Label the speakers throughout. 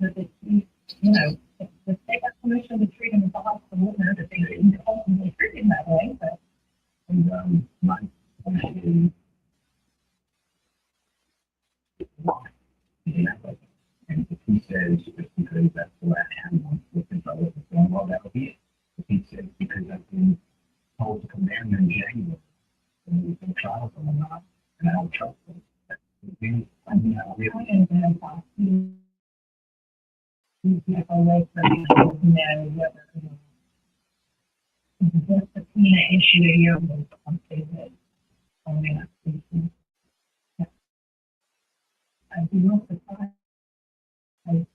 Speaker 1: that they, if they got permission to treat him as a hospital, that they didn't ultimately treat him that way, but. And, my question is, why? And if he says it's because that's what I want to control it, well, that'll be it. If he says because I've been told to come down there in January, and we've been trial for them not, and I don't trust them. I mean, I really am away from whether the subpoena issue here was something that only not speaking. I'd be real surprised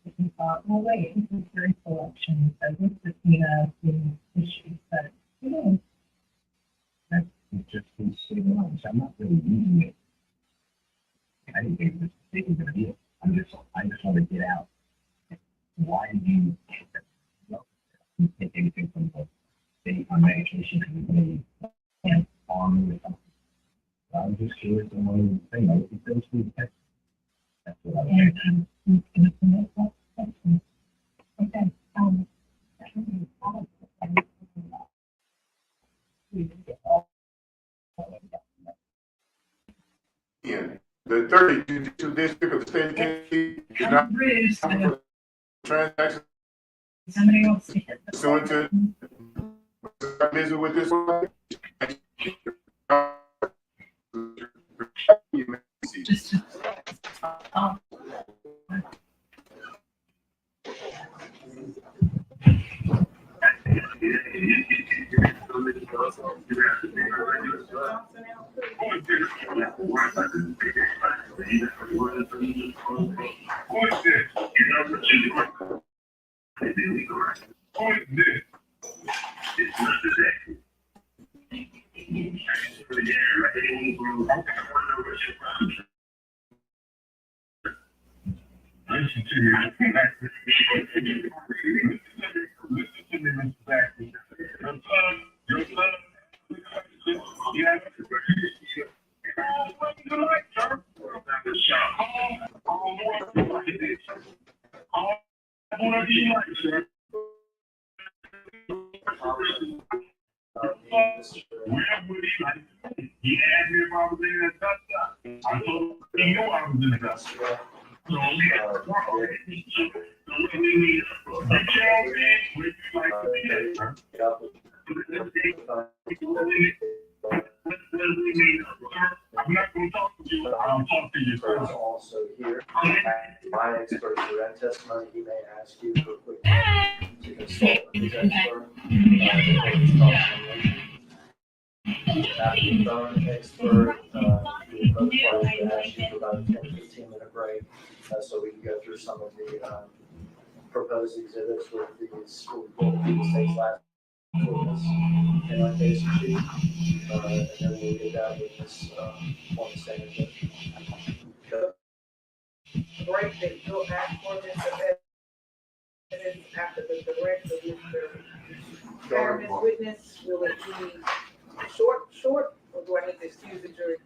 Speaker 1: if he thought, well, wait, this is jury selection, so this subpoena being issued, but that's just his sitting on, so I'm not really using it. I didn't think this was going to be it. I just want to get out. Why do you take anything from the state on medication committee and on with something? So I was just curious on one of the things. If it goes through the text, that's what I was saying. Okay.
Speaker 2: Yeah, the 32 district of the state of Tennessee is not for transactions.
Speaker 1: Somebody else to hit the
Speaker 2: Pursuant to visit with this one.
Speaker 1: just
Speaker 3: He asked me if I was in that dust. I told him he knew I was in the dust. So we had to work on it. So we need a jail man with like I'm not going to talk to you. I'll talk to you first.
Speaker 4: Also here, my expert direct testimony, he may ask you for a quick time to consult with his expert. After the phone expert, the other parties will ask you for about a 10-15 minute break, so we can go through some of the proposed exhibits with these, the state's last witness in our case sheet, and then we'll get that witness on the stand.
Speaker 5: The break that you'll ask for this evidence after the direct of Mr. Chairman's witness, will it be short, or do I need to excuse the jury?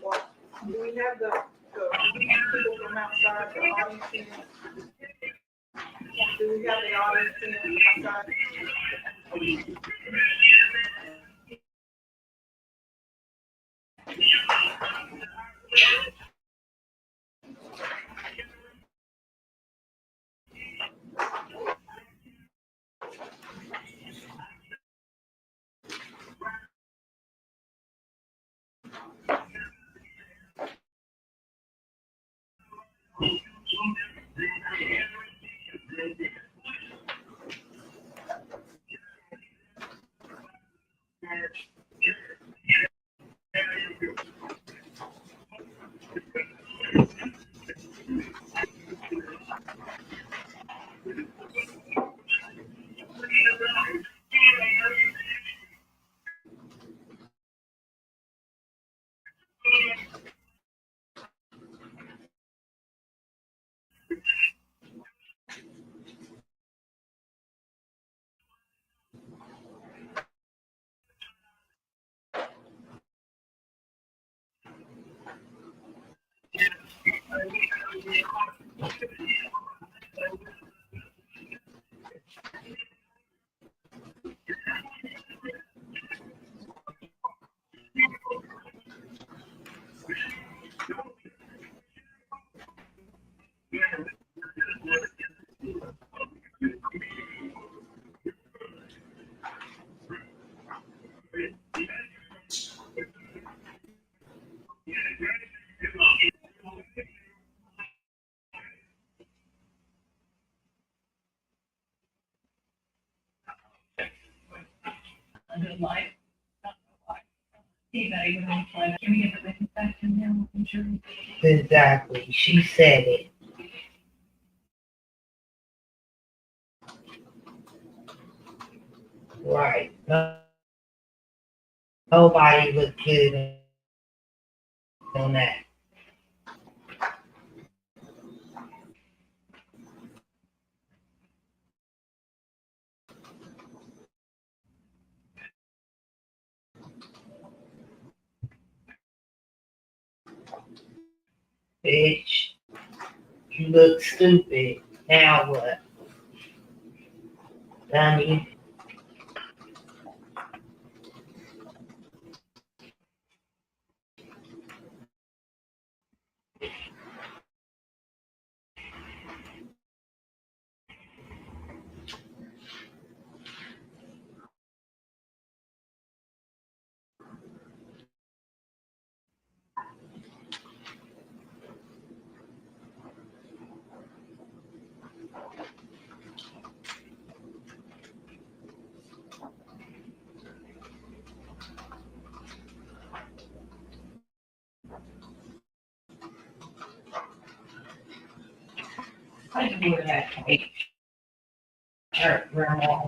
Speaker 5: Well, do we have the people from outside the audience in? Do we have the audience in outside? Exactly, she said it. Right. No, nobody looked good on that. Bitch, you look stupid. Now what? Dummy. I just wear that cake. Shirt, grandma.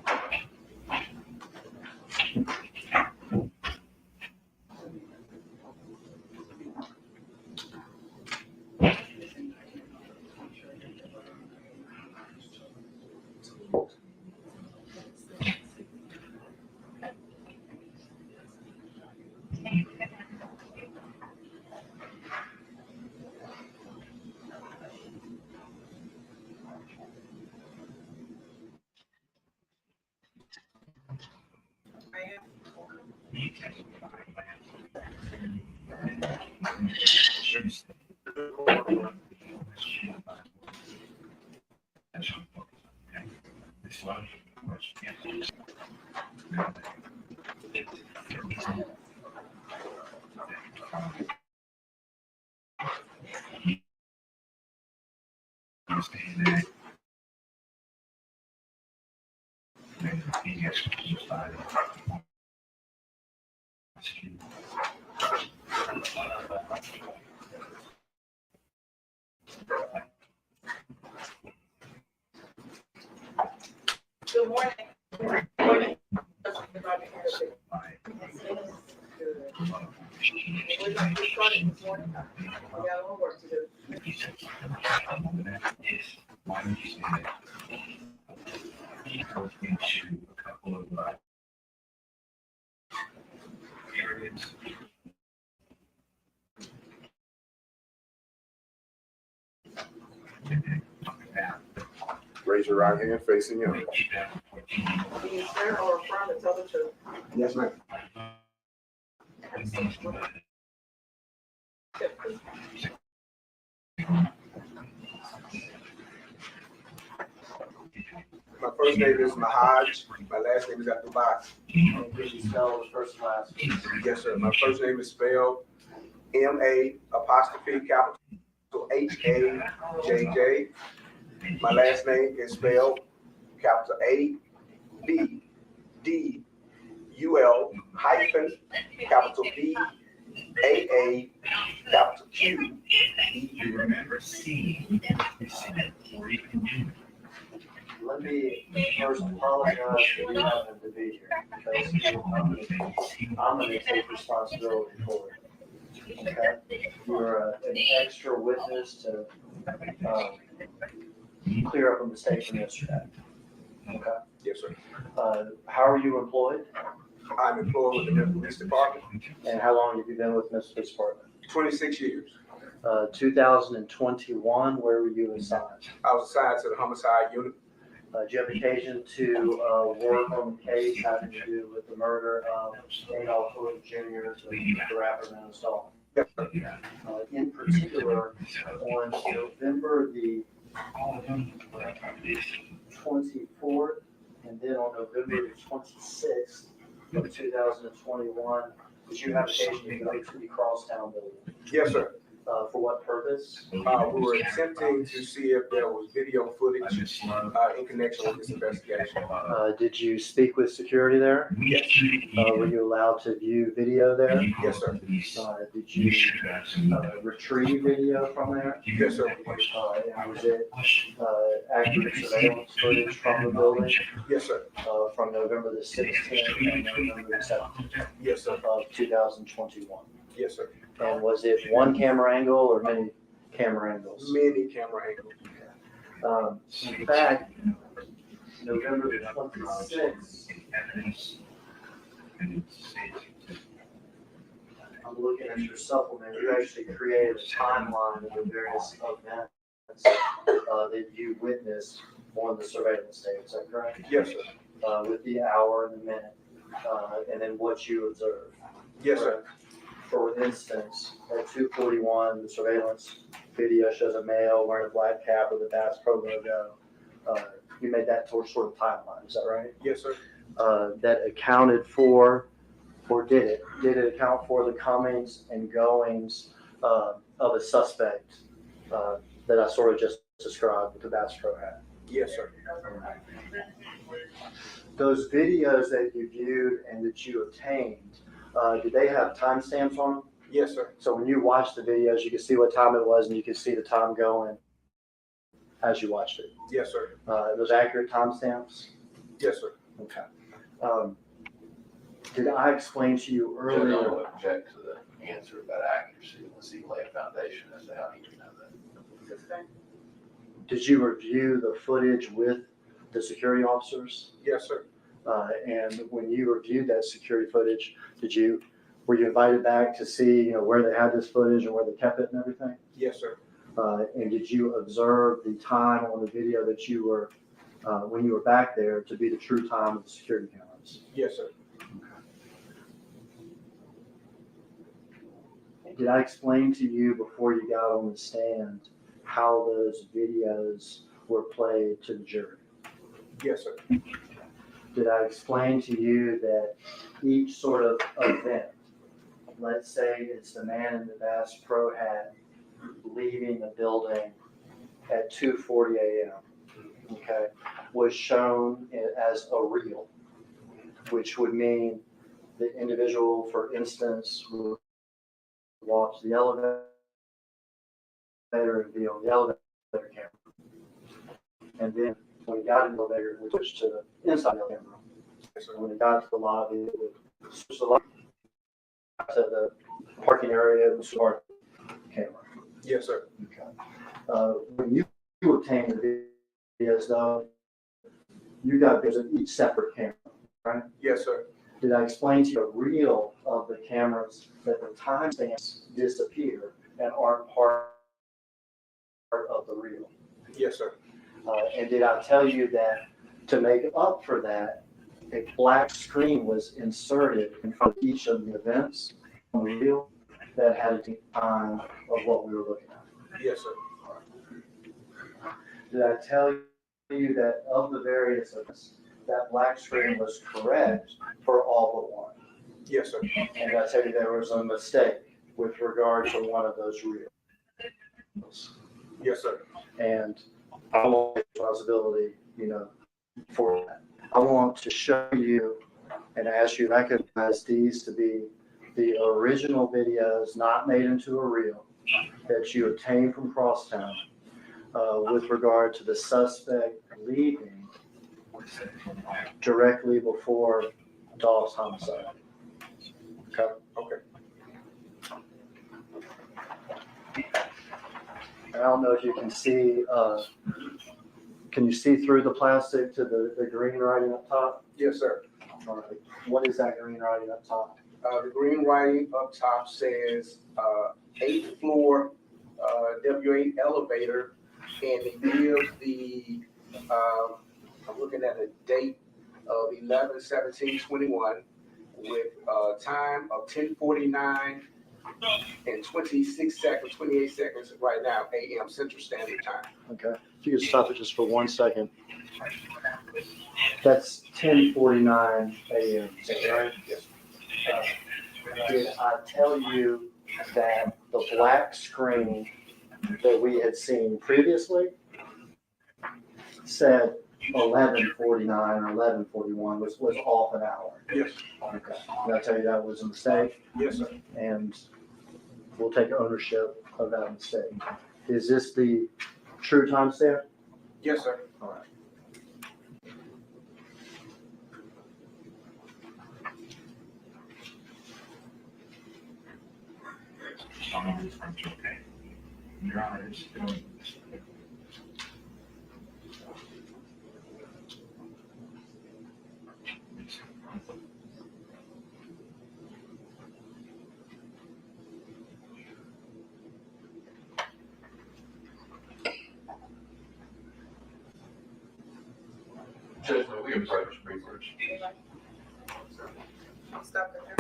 Speaker 5: Good morning. Morning. We're gonna get started this morning. We got a little work to do.
Speaker 2: Raise your right hand facing you.
Speaker 5: Do you swear or affirm to tell the truth?
Speaker 2: Yes, ma'am. My first name is Mahaj. My last name is Abdullah.
Speaker 4: Could you spell the first and last?
Speaker 2: Yes, sir. My first name is spelled M-A' capital H-A-J-J. My last name is spelled capital A-B-D-U-L hyphen capital B-A-A capital Q.
Speaker 1: You remember seeing
Speaker 4: Let me first apologize for you having to be here, because I'm gonna take responsibility for it. Okay? You're an extra witness to, clear up a mistake from yesterday. Okay?
Speaker 2: Yes, sir.
Speaker 4: How are you employed?
Speaker 2: I'm employed with the Memphis Police Department,
Speaker 4: And how long have you been with Memphis Police Department?
Speaker 2: 26 years.
Speaker 4: 2021, where were you assigned?
Speaker 2: I was assigned to the homicide unit.
Speaker 4: Do you have occasion to work on the case having to do with the murder of Adolph Jr., the rapper known as Dolph?
Speaker 2: Yes, sir.
Speaker 4: In particular, on November the 24th, and then on November the 26th of 2021, did you have occasion to go to the Crosstown building?
Speaker 2: Yes, sir.
Speaker 4: For what purpose?
Speaker 6: We were attempting to see if there was video footage in connection with this investigation.
Speaker 4: Did you speak with security there?
Speaker 6: Yes.
Speaker 4: Were you allowed to view video there?
Speaker 6: Yes, sir.
Speaker 4: Did you retrieve video from there?
Speaker 6: Yes, sir.
Speaker 4: And was it accurate surveillance footage from the building
Speaker 6: Yes, sir.
Speaker 4: from November the 16th and November the 17th
Speaker 6: Yes, sir.
Speaker 4: of 2021?
Speaker 6: Yes, sir.
Speaker 4: And was it one camera angle or many camera angles?
Speaker 6: Many camera angles.
Speaker 4: In fact, November the 26th, I'm looking at your supplement, you actually created a timeline of the various events that you witnessed on the surveillance tape, is that correct?
Speaker 6: Yes, sir.
Speaker 4: With the hour and the minute, and then what you observed.
Speaker 6: Yes, sir.
Speaker 4: For instance, at 2:41, the surveillance video shows a male wearing a black cap with a Bass Pro logo. You made that sort of timeline, is that right?
Speaker 6: Yes, sir.
Speaker 4: That accounted for, or did it account for the comings and goings of a suspect that I sort of just described with the Bass Pro hat?
Speaker 6: Yes, sir.
Speaker 4: Those videos that you viewed and that you obtained, did they have timestamps on them?
Speaker 6: Yes, sir.
Speaker 4: So when you watched the videos, you could see what time it was and you could see the time going as you watched it.
Speaker 6: Yes, sir.
Speaker 4: Those accurate timestamps?
Speaker 6: Yes, sir.
Speaker 4: Okay. Did I explain to you
Speaker 7: Judge, I
Speaker 4: earlier?
Speaker 7: don't object to the answer about accuracy unless he lay a foundation as to how he would know that.
Speaker 4: Did you review the footage with the security officers?
Speaker 6: Yes, sir.
Speaker 4: And when you reviewed that security footage, were you invited back to see, where they had this footage and where they kept it and everything?
Speaker 6: Yes, sir.
Speaker 4: And did you observe the time on the video that you were, when you were back there, to be the true time of the security cameras?
Speaker 6: Yes, sir.
Speaker 4: Did I explain to you before you got on the stand how those videos were played to the jury?
Speaker 6: Yes, sir.
Speaker 4: Did I explain to you that each sort of event, let's say it's the man in the Bass Pro hat leaving the building at 2:40 a.m., okay, was shown as a reel, which would mean the individual, for instance, would watch the elevator and be on the elevator camera. And then when he got in the elevator, it would switch to the inside of the camera. So when he got to the lobby, it would switch the lobby to the parking area and start the camera.
Speaker 6: Yes, sir.
Speaker 4: Okay. When you obtain the videos, though, you got videos of each separate camera, right?
Speaker 6: Yes, sir.
Speaker 4: Did I explain to you a reel of the cameras that the timestamps disappear and aren't part of the reel?
Speaker 6: Yes, sir.
Speaker 4: And did I tell you that to make up for that, a black screen was inserted in front of each of the events on the reel that had a time of what we were looking at?
Speaker 6: Yes, sir.
Speaker 4: Did I tell you that of the various events, that black screen was correct for all but one?
Speaker 6: Yes, sir.
Speaker 4: And I tell you there was a mistake with regard to one of those reels.
Speaker 6: Yes, sir.
Speaker 4: And I want responsibility, for that. I want to show you and ask you to recognize these to be the original videos, not made into a reel, that you obtained from Crosstown with regard to the suspect leaving directly before Dolph's homicide. Okay.
Speaker 6: Okay.
Speaker 4: I don't know if you can see, can you see through the plastic to the green writing up top?
Speaker 6: Yes, sir.
Speaker 4: All right. What is that green writing up top?
Speaker 6: The green writing up top says 8th floor W8 elevator, and it gives the, I'm looking at a date of 11/17/21 with time of 10:49 and 26 seconds, 28 seconds right now, a.m. Central Standard Time.
Speaker 4: Okay. If you could stop it just for 1 second. That's 10:49 a.m. Is that right?
Speaker 6: Yes.
Speaker 4: Did I tell you that the the black screen that we had seen previously said 11:49 or 11:41 was off an hour.
Speaker 6: Yes,
Speaker 4: Okay, did I tell you that was a mistake?
Speaker 6: yes, sir.
Speaker 4: And we'll take ownership of that mistake. Is this the true timestamp?
Speaker 6: Yes, sir.
Speaker 4: All right.
Speaker 1: Okay. Your Honor, it's still.
Speaker 7: Judge, may we approach research?
Speaker 5: Stop it there.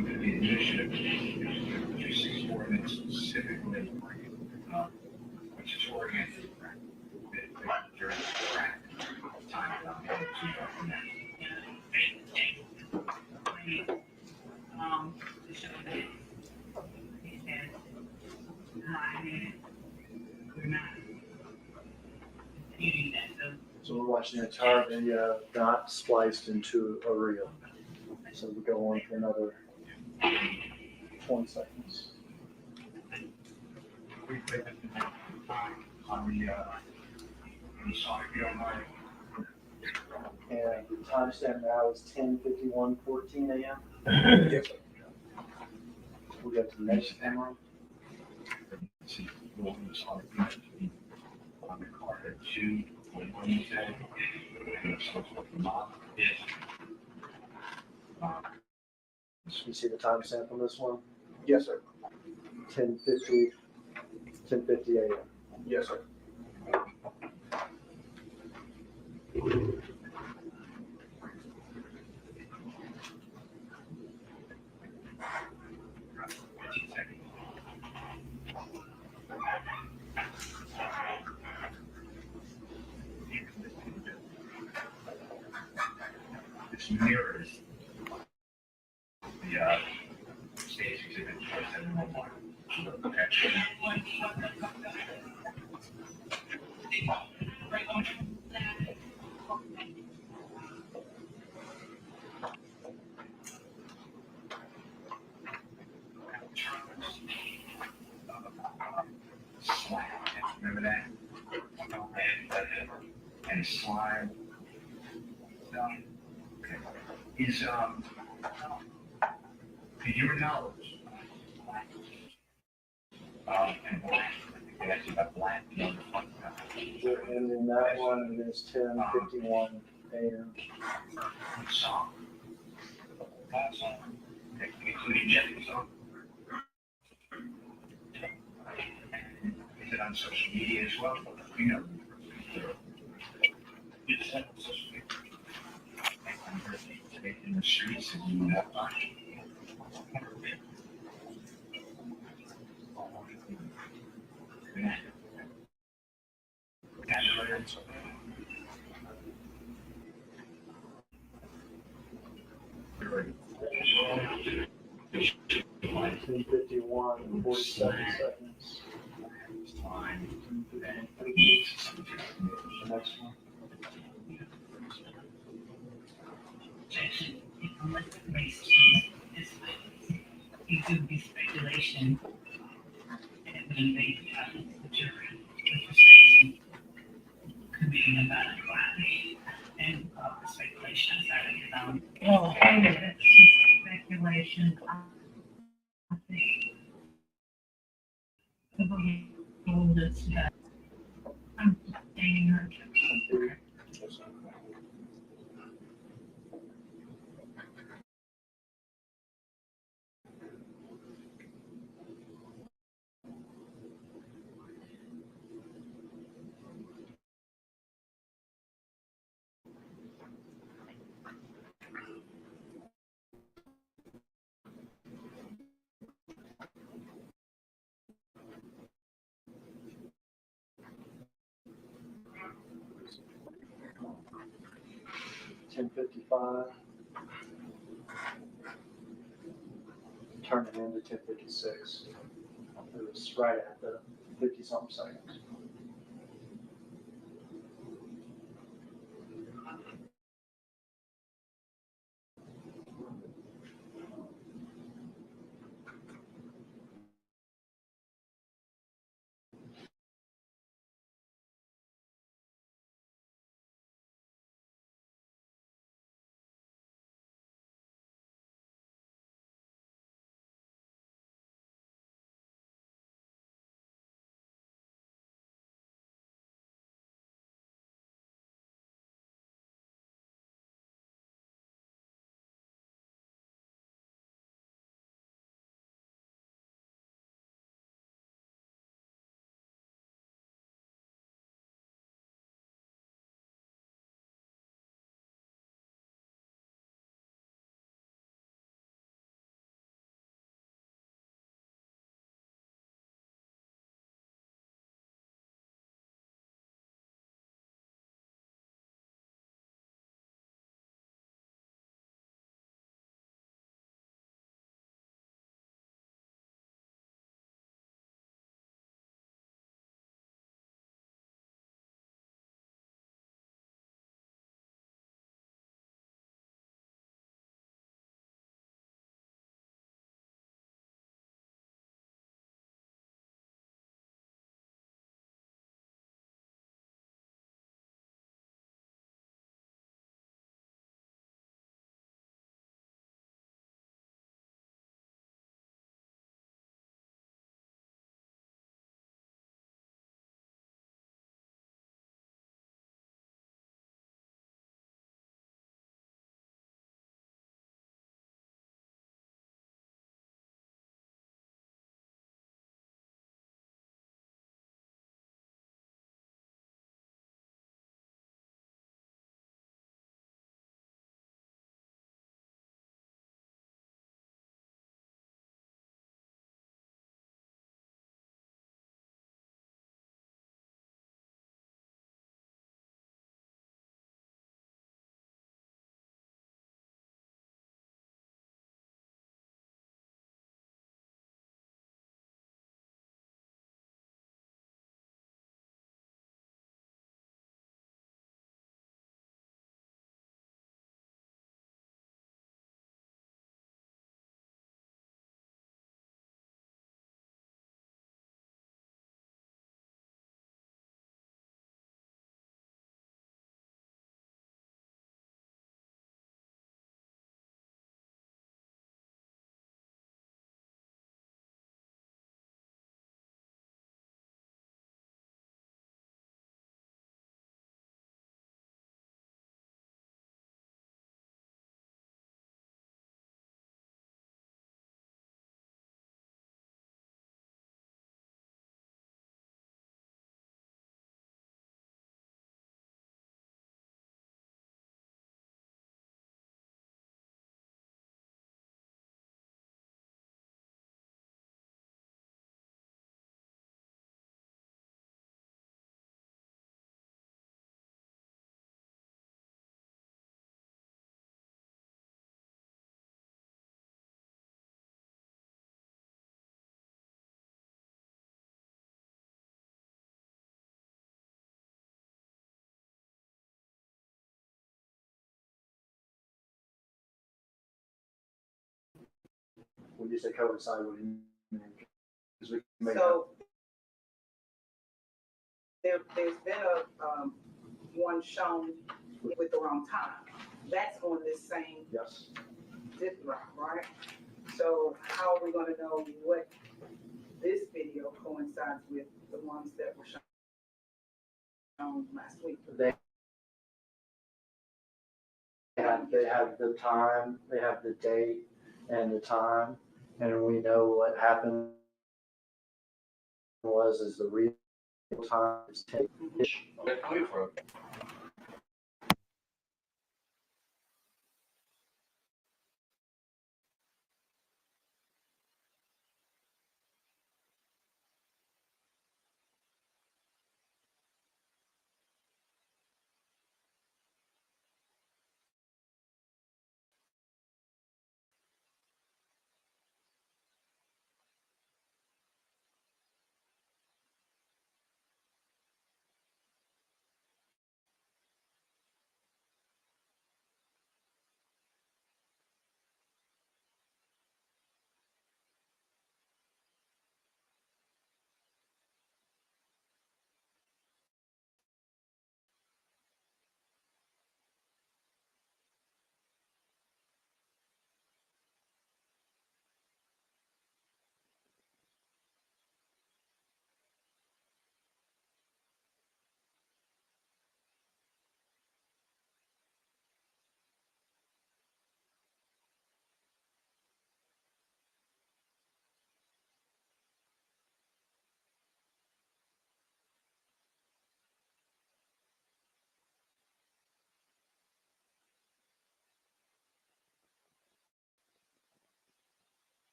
Speaker 1: The initiative, 264, and it's specifically, which is oriented during the track time.
Speaker 4: So we're watching the entire video, not spliced into a reel. So we go on for another 20 seconds.
Speaker 1: On the side, if you don't mind.
Speaker 4: And the timestamp now is 10:51:14 a.m.
Speaker 6: Yes, sir.
Speaker 4: We go to the next camera.
Speaker 1: See, on the side, on the car at 2, when you said, and it's supposed to be mom. Yes.
Speaker 4: You see the timestamp on this one?
Speaker 6: Yes, sir.
Speaker 4: 10:50 a.m.
Speaker 6: Yes, sir.
Speaker 1: This mirrors the stage exhibit 711. Slide, remember that? And slide. Is, to your knowledge, and black, they actually got black.
Speaker 4: And in that one, it is 10:51 a.m.
Speaker 1: Song. That song, including Jeffrey's song. Is it on social media as well? You know. It's on social media. In the streets and you have fun.
Speaker 4: It's 10:51 and 47 seconds. The next one.
Speaker 8: It could be speculation, and then they the jury with the station committing about a crime and speculation outside of It's just speculation. I think the rule that's that I'm dating her.
Speaker 4: Ten 55. Turn it into 10:56. It was right at the 50-something seconds. When you say coincide, what do you mean? Because we may have,
Speaker 5: So there's been one shown with the wrong time. that's on this same
Speaker 4: Yes.
Speaker 5: zip drive, right? So how are we gonna know what this video coincides with the ones that were shown last week?
Speaker 4: They have the time, they have the date and the time, and we know what happened is the real time is taken.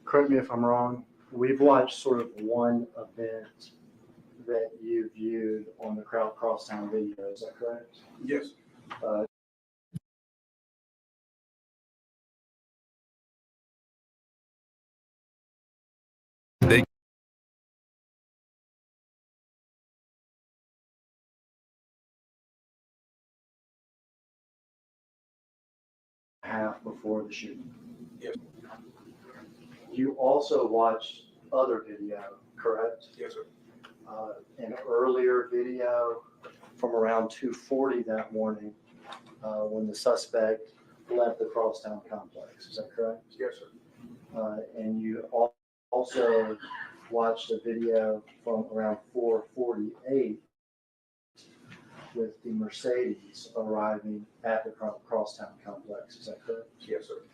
Speaker 4: Correct me if I'm wrong, we've watched sort of one event that you viewed on the Crowd Crosstown video, is that correct?
Speaker 6: Yes.
Speaker 4: Half before the shooting.
Speaker 6: Yes.
Speaker 4: You also watched other video, correct?
Speaker 6: Yes, sir.
Speaker 4: An earlier video from around 2:40 that morning, when the suspect left the Crosstown complex, is that correct?
Speaker 6: Yes, sir.
Speaker 4: And you also watched a video from around 4:48 with the Mercedes arriving at the Crosstown complex, is that correct?
Speaker 6: Yes, sir.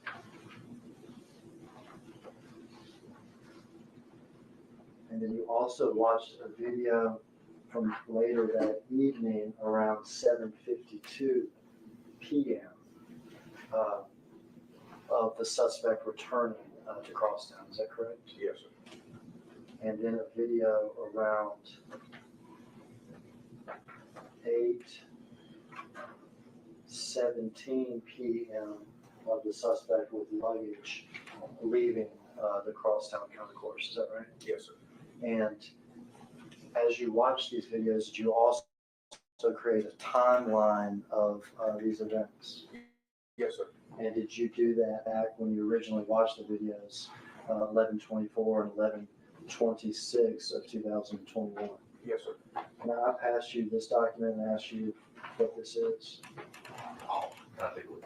Speaker 4: And then you also watched a video from later that evening around 7:52 p.m. Of the suspect returning to Crosstown, is that correct?
Speaker 6: Yes, sir.
Speaker 4: And then a video around 8:17 p.m. of the suspect with luggage leaving the Crosstown concourse, is that right?
Speaker 6: Yes, sir.
Speaker 4: And as you watch these videos, did you also create a timeline of these events?
Speaker 6: Yes, sir.
Speaker 4: And did you do that back when you originally watched the videos, 11/24 and 11/26 of 2021?
Speaker 6: Yes, sir.
Speaker 4: Now, I passed you this document and asked you what this is.
Speaker 7: Oh, I think we'll.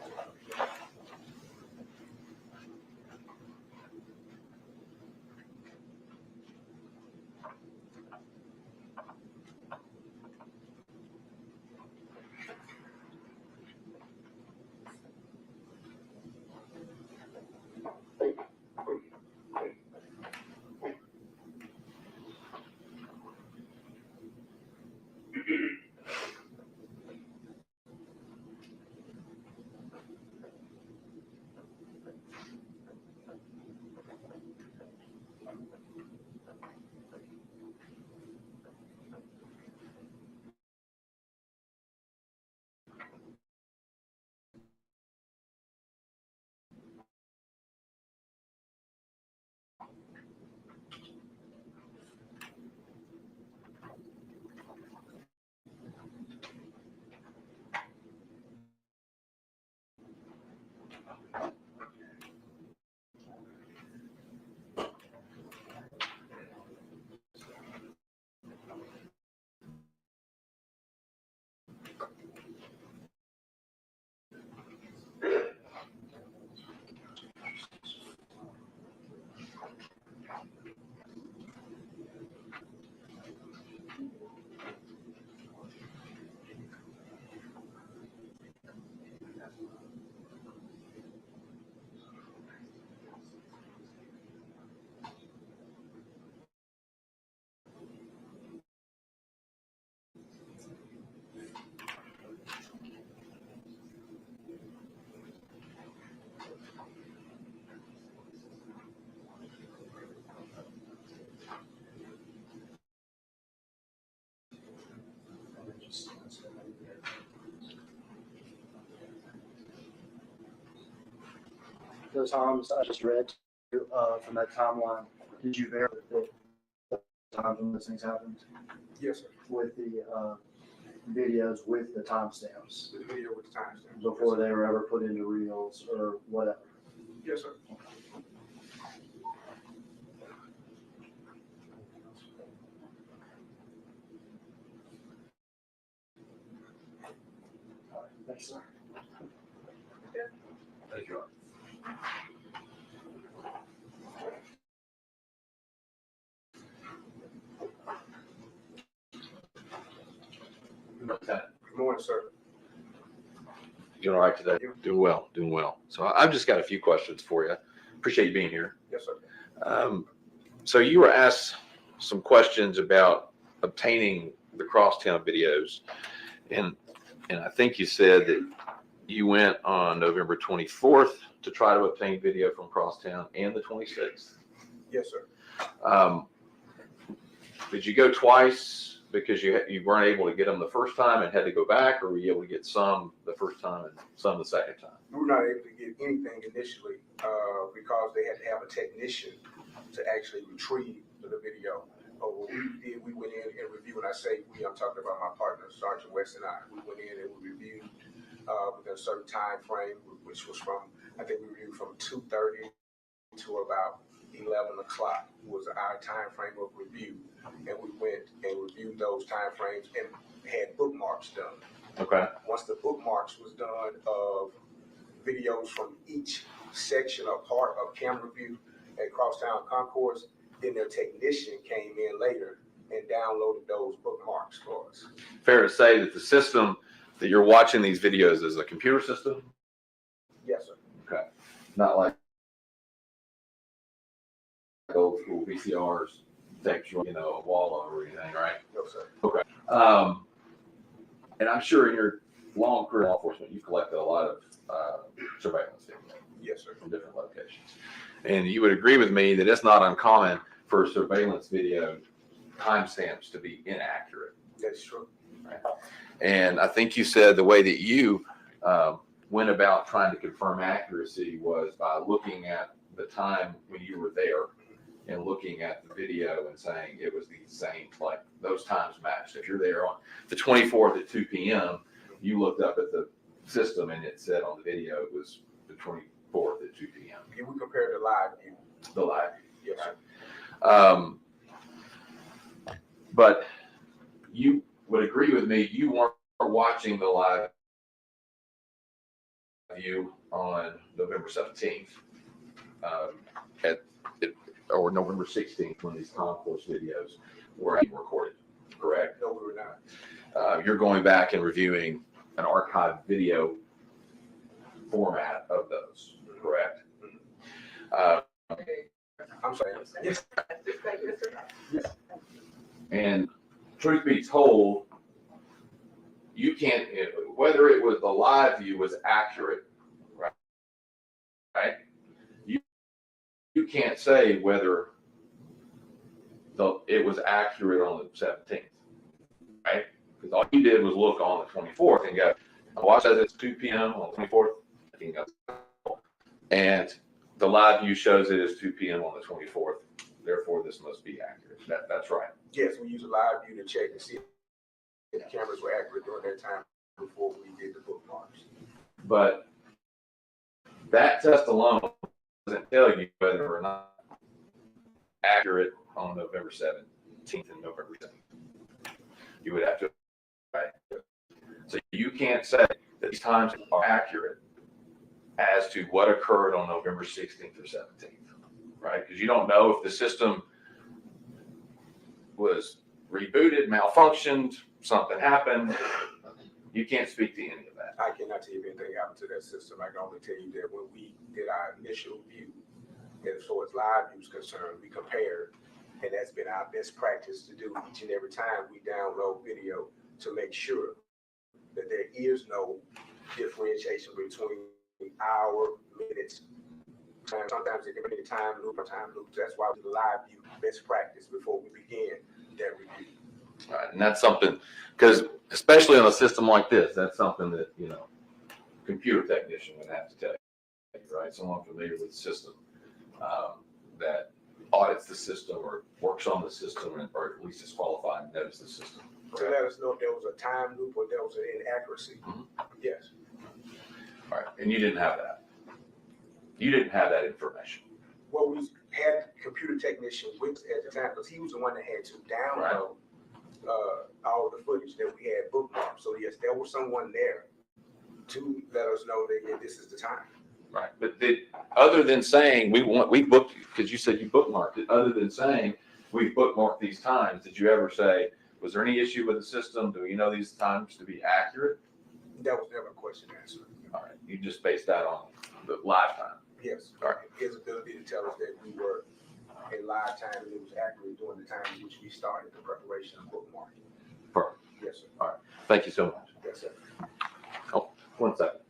Speaker 4: those times I just read from that timeline, did you verify the times when those things happened
Speaker 6: Yes, sir.
Speaker 4: with the videos with the timestamps
Speaker 6: The video with the timestamp.
Speaker 4: before they were ever put into reels or whatever?
Speaker 6: Yes, sir.
Speaker 4: Thanks, sir.
Speaker 7: Thank you.
Speaker 6: Good morning, sir.
Speaker 9: Doing all right today? Doing well, doing well. So I've just got a few questions for you. Appreciate you being here.
Speaker 6: Yes, sir.
Speaker 9: So you were asked some questions about obtaining the crosstown videos, and I think you said that you went on November 24th to try to obtain video from crosstown and the 26th.
Speaker 6: Yes, sir.
Speaker 9: Did you go twice because you weren't able to get them the first time and had to go back, or were you able to get some the first time and some the second time?
Speaker 6: We were not able to get anything initially because they had to have a technician to actually retrieve the video. But what we did, we went in and reviewed, and I say we, I'm talking about my partner, Sergeant West and I. We went in and we reviewed within a certain time frame, which was from, I think we reviewed from 2:30 to about 11 o'clock was our time frame of review. And we went and reviewed those time frames and had bookmarks done.
Speaker 9: Okay.
Speaker 6: Once the bookmarks was done of videos from each section or part of camera view at Crosstown Concourse, then their technician came in later and downloaded those bookmarks for us.
Speaker 9: Fair to say that the system that you're watching these videos is a computer system?
Speaker 6: Yes, sir.
Speaker 9: Okay. Not like old school VCRs, tapes, you know, a wall or anything, right?
Speaker 6: No, sir.
Speaker 9: Okay. And I'm sure in your long career in law enforcement, you've collected a lot of surveillance video
Speaker 6: Yes, sir.
Speaker 9: from different locations. And you would agree with me that it's not uncommon for surveillance video timestamps to be inaccurate.
Speaker 6: That's true.
Speaker 9: Right? And I think you said the way that you went about trying to confirm accuracy was by looking at the time when you were there and looking at the video and saying it was the same, like those times matched. If you're there on the 24th at 2 p.m., you looked up at the system and it said on the video it was the 24th at 2 p.m.
Speaker 6: Yeah, we compared the live view.
Speaker 9: The live view.
Speaker 6: Yes, sir.
Speaker 9: But you would agree with me, you weren't watching the live view on November 17th or November 16th when these concourse videos were being recorded, correct?
Speaker 6: No, we were not.
Speaker 9: You're going back and reviewing an archived video format of those, correct?
Speaker 6: I'm sorry. Yes.
Speaker 9: And truth be told, you can't, whether it was the live view was accurate, right? You can't say whether it was accurate on the 17th, right? Because all you did was look on the 24th and go, oh, it says it's 2 p.m. on the 24th. And the live view shows it as 2 p.m. on the 24th. Therefore, this must be accurate. That's right.
Speaker 6: Yes, we use a live view to check and see if the cameras were accurate during that time before we did the bookmarks.
Speaker 9: But that test alone doesn't tell you whether or not accurate on November 17th and November 7th. You would have to, right? So you can't say that these times are accurate as to what occurred on November 16th or 17th, right? Because you don't know if the system was rebooted, malfunctioned, something happened. You can't speak to any of that.
Speaker 6: I cannot tell you anything happened to that system. I can only tell you that when we did our initial view, and as far as live view is concerned, we compared, and that's been our best practice to do each and every time we download video to make sure that there is no differentiation between hour, minutes. Sometimes it can be a time loop or time loops. That's why we do the live view best practice before we begin that review.
Speaker 9: All right, and that's something, because especially on a system like this, that's something that, you know, computer technician would have to tell you. right? Someone familiar with the system, that audits the system or works on the system, or at least is qualified and knows the system.
Speaker 6: To let us know if there was a time loop or there was an inaccuracy.
Speaker 9: Mhm.
Speaker 6: Yes.
Speaker 9: All right, and you didn't have that. You didn't have that information.
Speaker 6: Well, we had computer technician with us at the time, because he was the one that had to download all the footage that we had bookmarked. So yes, there was someone there to let us know that, yeah, this is the time.
Speaker 9: Right, but other than saying we booked, because you said you bookmarked it, other than saying we bookmarked these times, did you ever say, was there any issue with the system? Do we know these times to be accurate?
Speaker 6: That was never a question answered.
Speaker 9: All right, you just based that on the live time.
Speaker 6: Yes.
Speaker 9: All right.
Speaker 6: His ability to tell us that we were in live time and it was accurate during the time in which we started the preparation of bookmarking.
Speaker 9: Perfect.
Speaker 6: Yes, sir.
Speaker 9: Thank you so much.
Speaker 6: Yes, sir.
Speaker 9: Oh, 1 second.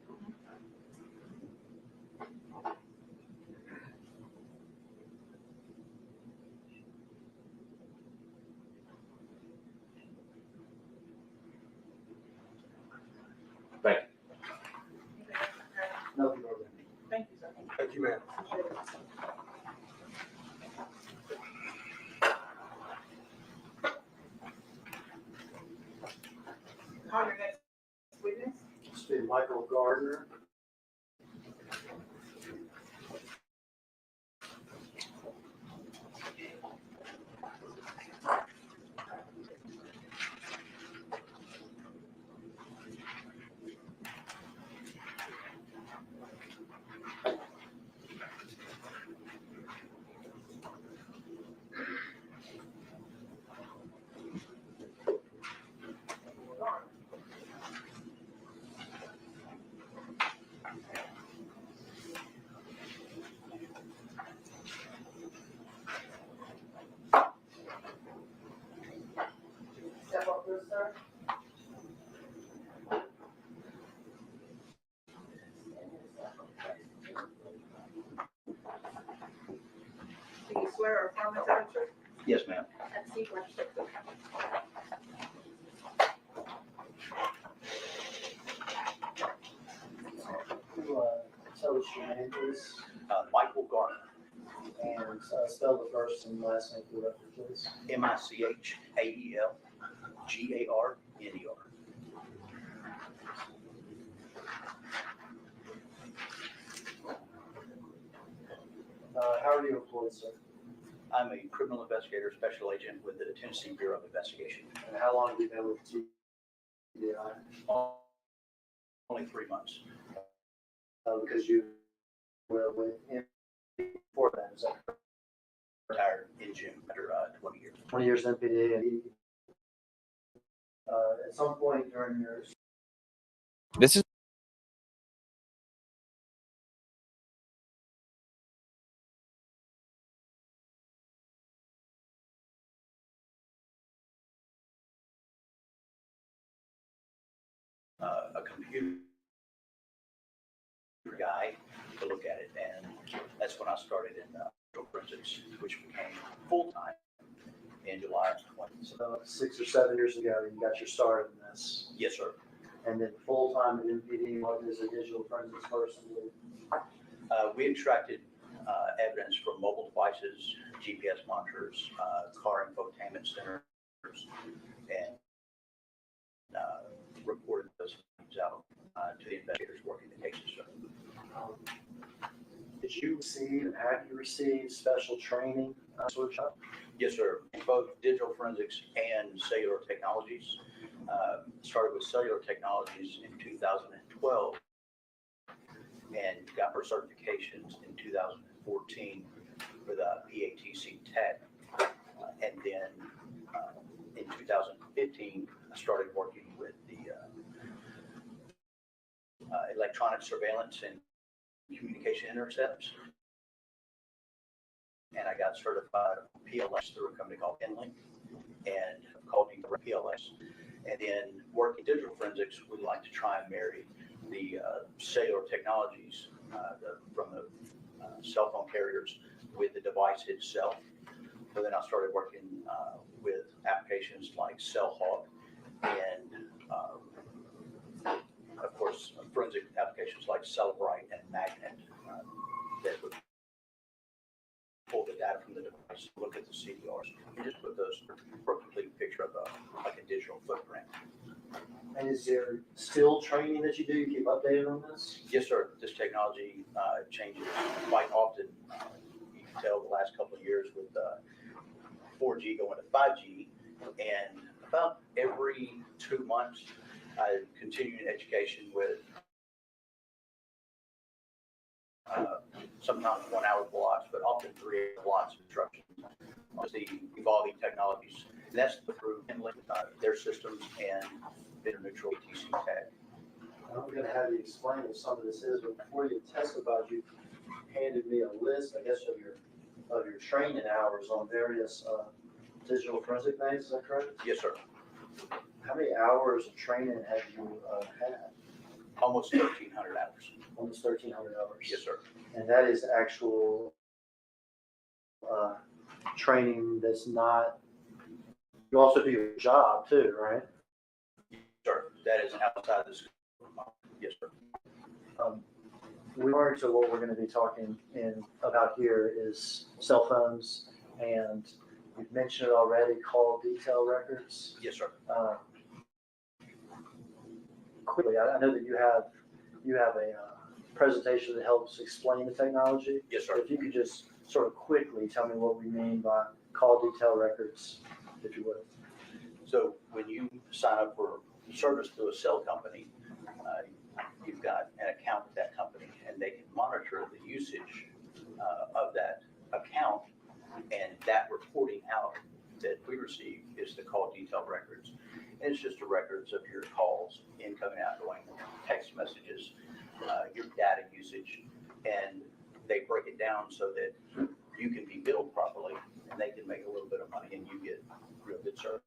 Speaker 9: Thank you.
Speaker 4: No, you don't.
Speaker 5: Thank you, sir.
Speaker 6: Thank you, ma'am.
Speaker 5: Call your next witness.
Speaker 4: It's been Michael Gardner.
Speaker 5: Step up, please, sir. Do you swear or affirm to tell the truth?
Speaker 10: Yes, ma'am.
Speaker 5: That's the question.
Speaker 4: Tell us your name, please,
Speaker 10: Michael Garner,
Speaker 4: and spell the first and last name for the record, please.
Speaker 10: MICHAELGARNER.
Speaker 4: How are you employed, sir?
Speaker 10: I'm a criminal investigator, special agent with the Tennessee Bureau of Investigation.
Speaker 4: And how long have you been with TBI?
Speaker 10: Only 3 months.
Speaker 4: Because you were with him before that, is that correct?
Speaker 10: Retired in June after 20 years.
Speaker 4: 20 years MPD, and he, at some point during your
Speaker 11: This is
Speaker 10: A computer guy to look at it, and that's when I started in forensics, which became full-time in July of 20.
Speaker 4: so 6 or 7 years ago, you got your start in this.
Speaker 10: Yes, sir.
Speaker 4: And then full-time at MPD, what is a digital forensics person do?
Speaker 10: We extracted evidence from mobile devices, GPS monitors, car infotainment centers, and reported those things out to the investigators working the cases.
Speaker 4: Did you receive and have you received special training workshop?
Speaker 10: Yes, sir. Both digital forensics and cellular technologies. Started with cellular technologies in 2012 and got her certifications in 2014 for the PATC Tech. And then in 2015, I started working with the electronic surveillance and communication intercepts. And I got certified on PLS through a company called Enlink and called PLS. And then working digital forensics, we like to try and marry the cellular technologies from the cell phone carriers with the device itself. So then I started working with applications like CellHawk and, of course, forensic applications like Celebrite and Magnet that would pull the data from the device, look at the CDRs, and just put those for a complete picture of like a digital footprint.
Speaker 4: And is there still training that you do? You keep updated on this?
Speaker 10: Yes, sir. This technology changes quite often. You can tell the last couple of years with 4G going to 5G, and about every 2 months, I continue education with sometimes 1 hour blocks, but often 3 hour blocks of instructions on the evolving technologies. And that's through their systems and neutral ATC tag.
Speaker 4: I'm going to have you explain what some of this is, but before you testified, you handed me a list, I guess, of your training hours on various digital forensic things. Is that correct?
Speaker 10: Yes, sir.
Speaker 4: How many hours of training have you had?
Speaker 10: Almost 1,300 hours.
Speaker 4: Almost 1,300 hours.
Speaker 10: Yes, sir.
Speaker 4: And that is actual training that's not, you also do your job too, right?
Speaker 10: Sir, that is outside the school. Yes, sir.
Speaker 4: We are to what we're going to be talking about here is cell phones, and you've mentioned it already, call detail records.
Speaker 10: Yes, sir.
Speaker 4: Quickly, I know that you have a presentation that helps explain the technology.
Speaker 10: Yes, sir.
Speaker 4: If you could just sort of quickly tell me what we mean by call detail records, if you would.
Speaker 10: So when you sign up for service through a cell company, you've got an account with that company, and they can monitor the usage of that account, and that reporting out that we receive is the call detail records. And it's just the records of your calls, incoming, outgoing, text messages, your data usage, and they break it down so that you can be billed properly, and they can make a little bit of money, and you get real good service.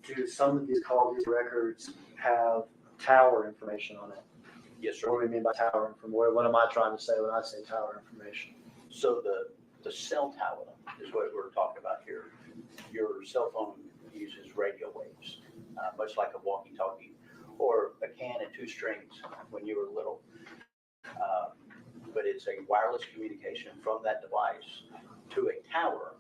Speaker 4: Do some of these call detail records have tower information on it?
Speaker 10: Yes, sir.
Speaker 4: What do we mean by tower information? What am I trying to say when I say tower information?
Speaker 10: So the cell tower is what we're talking about here. Your cell phone uses radio waves, much like a walkie-talkie or a can and 2 strings when you were little. But it's a wireless communication from that device to a tower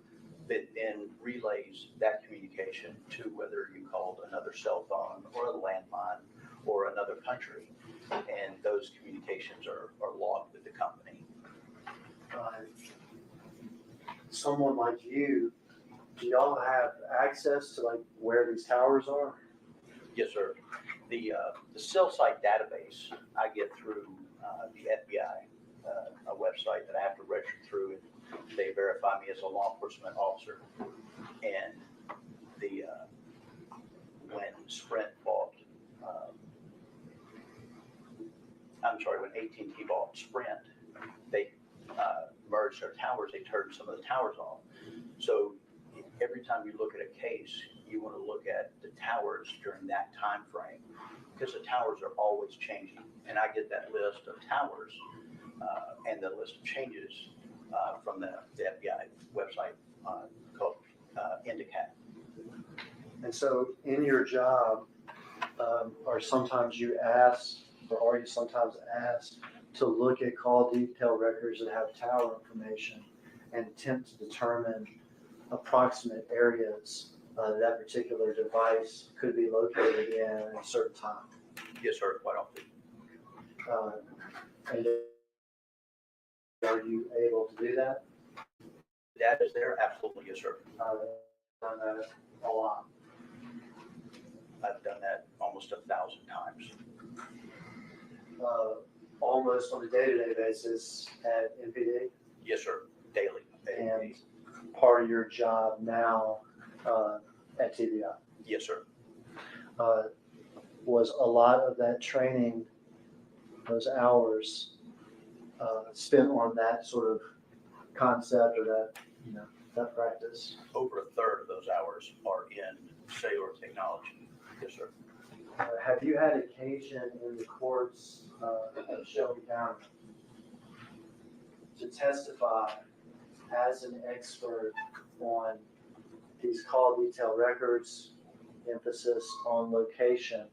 Speaker 10: that then relays that communication to whether you called another cell phone or a landline or another country. And those communications are logged with the company.
Speaker 4: Someone like you, do y'all have access to like where these towers are?
Speaker 10: Yes, sir. The cell site database I get through the FBI, a website that I have to register through, and they verify me as a law enforcement officer. And when Sprint bought, when AT&T bought Sprint, they merged their towers. They turned some of the towers off. So every time you look at a case, you want to look at the towers during that time frame, because the towers are always changing. And I get that list of towers and the list of changes from the FBI website called Indicat.
Speaker 4: And so in your job, are sometimes you asked, or are you sometimes asked to look at call detail records that have tower information and attempt to determine approximate areas that particular device could be located in at a certain time?
Speaker 10: Yes, sir, quite often.
Speaker 4: And are you able to do that?
Speaker 10: That is there? Absolutely, yes, sir.
Speaker 4: Done that a lot.
Speaker 10: I've done that almost 1,000 times.
Speaker 4: Almost on a day-to-day basis at MPD?
Speaker 10: Yes, sir, daily.
Speaker 4: And part of your job now at TBI?
Speaker 10: Yes, sir.
Speaker 4: Was a lot of that training, those hours, spent on that sort of concept or that practice?
Speaker 10: Over 1/3 of those hours are in cellular technology. Yes, sir.
Speaker 4: Have you had occasion in the courts of Shelby County to testify as an expert on these call detail records, emphasis on location,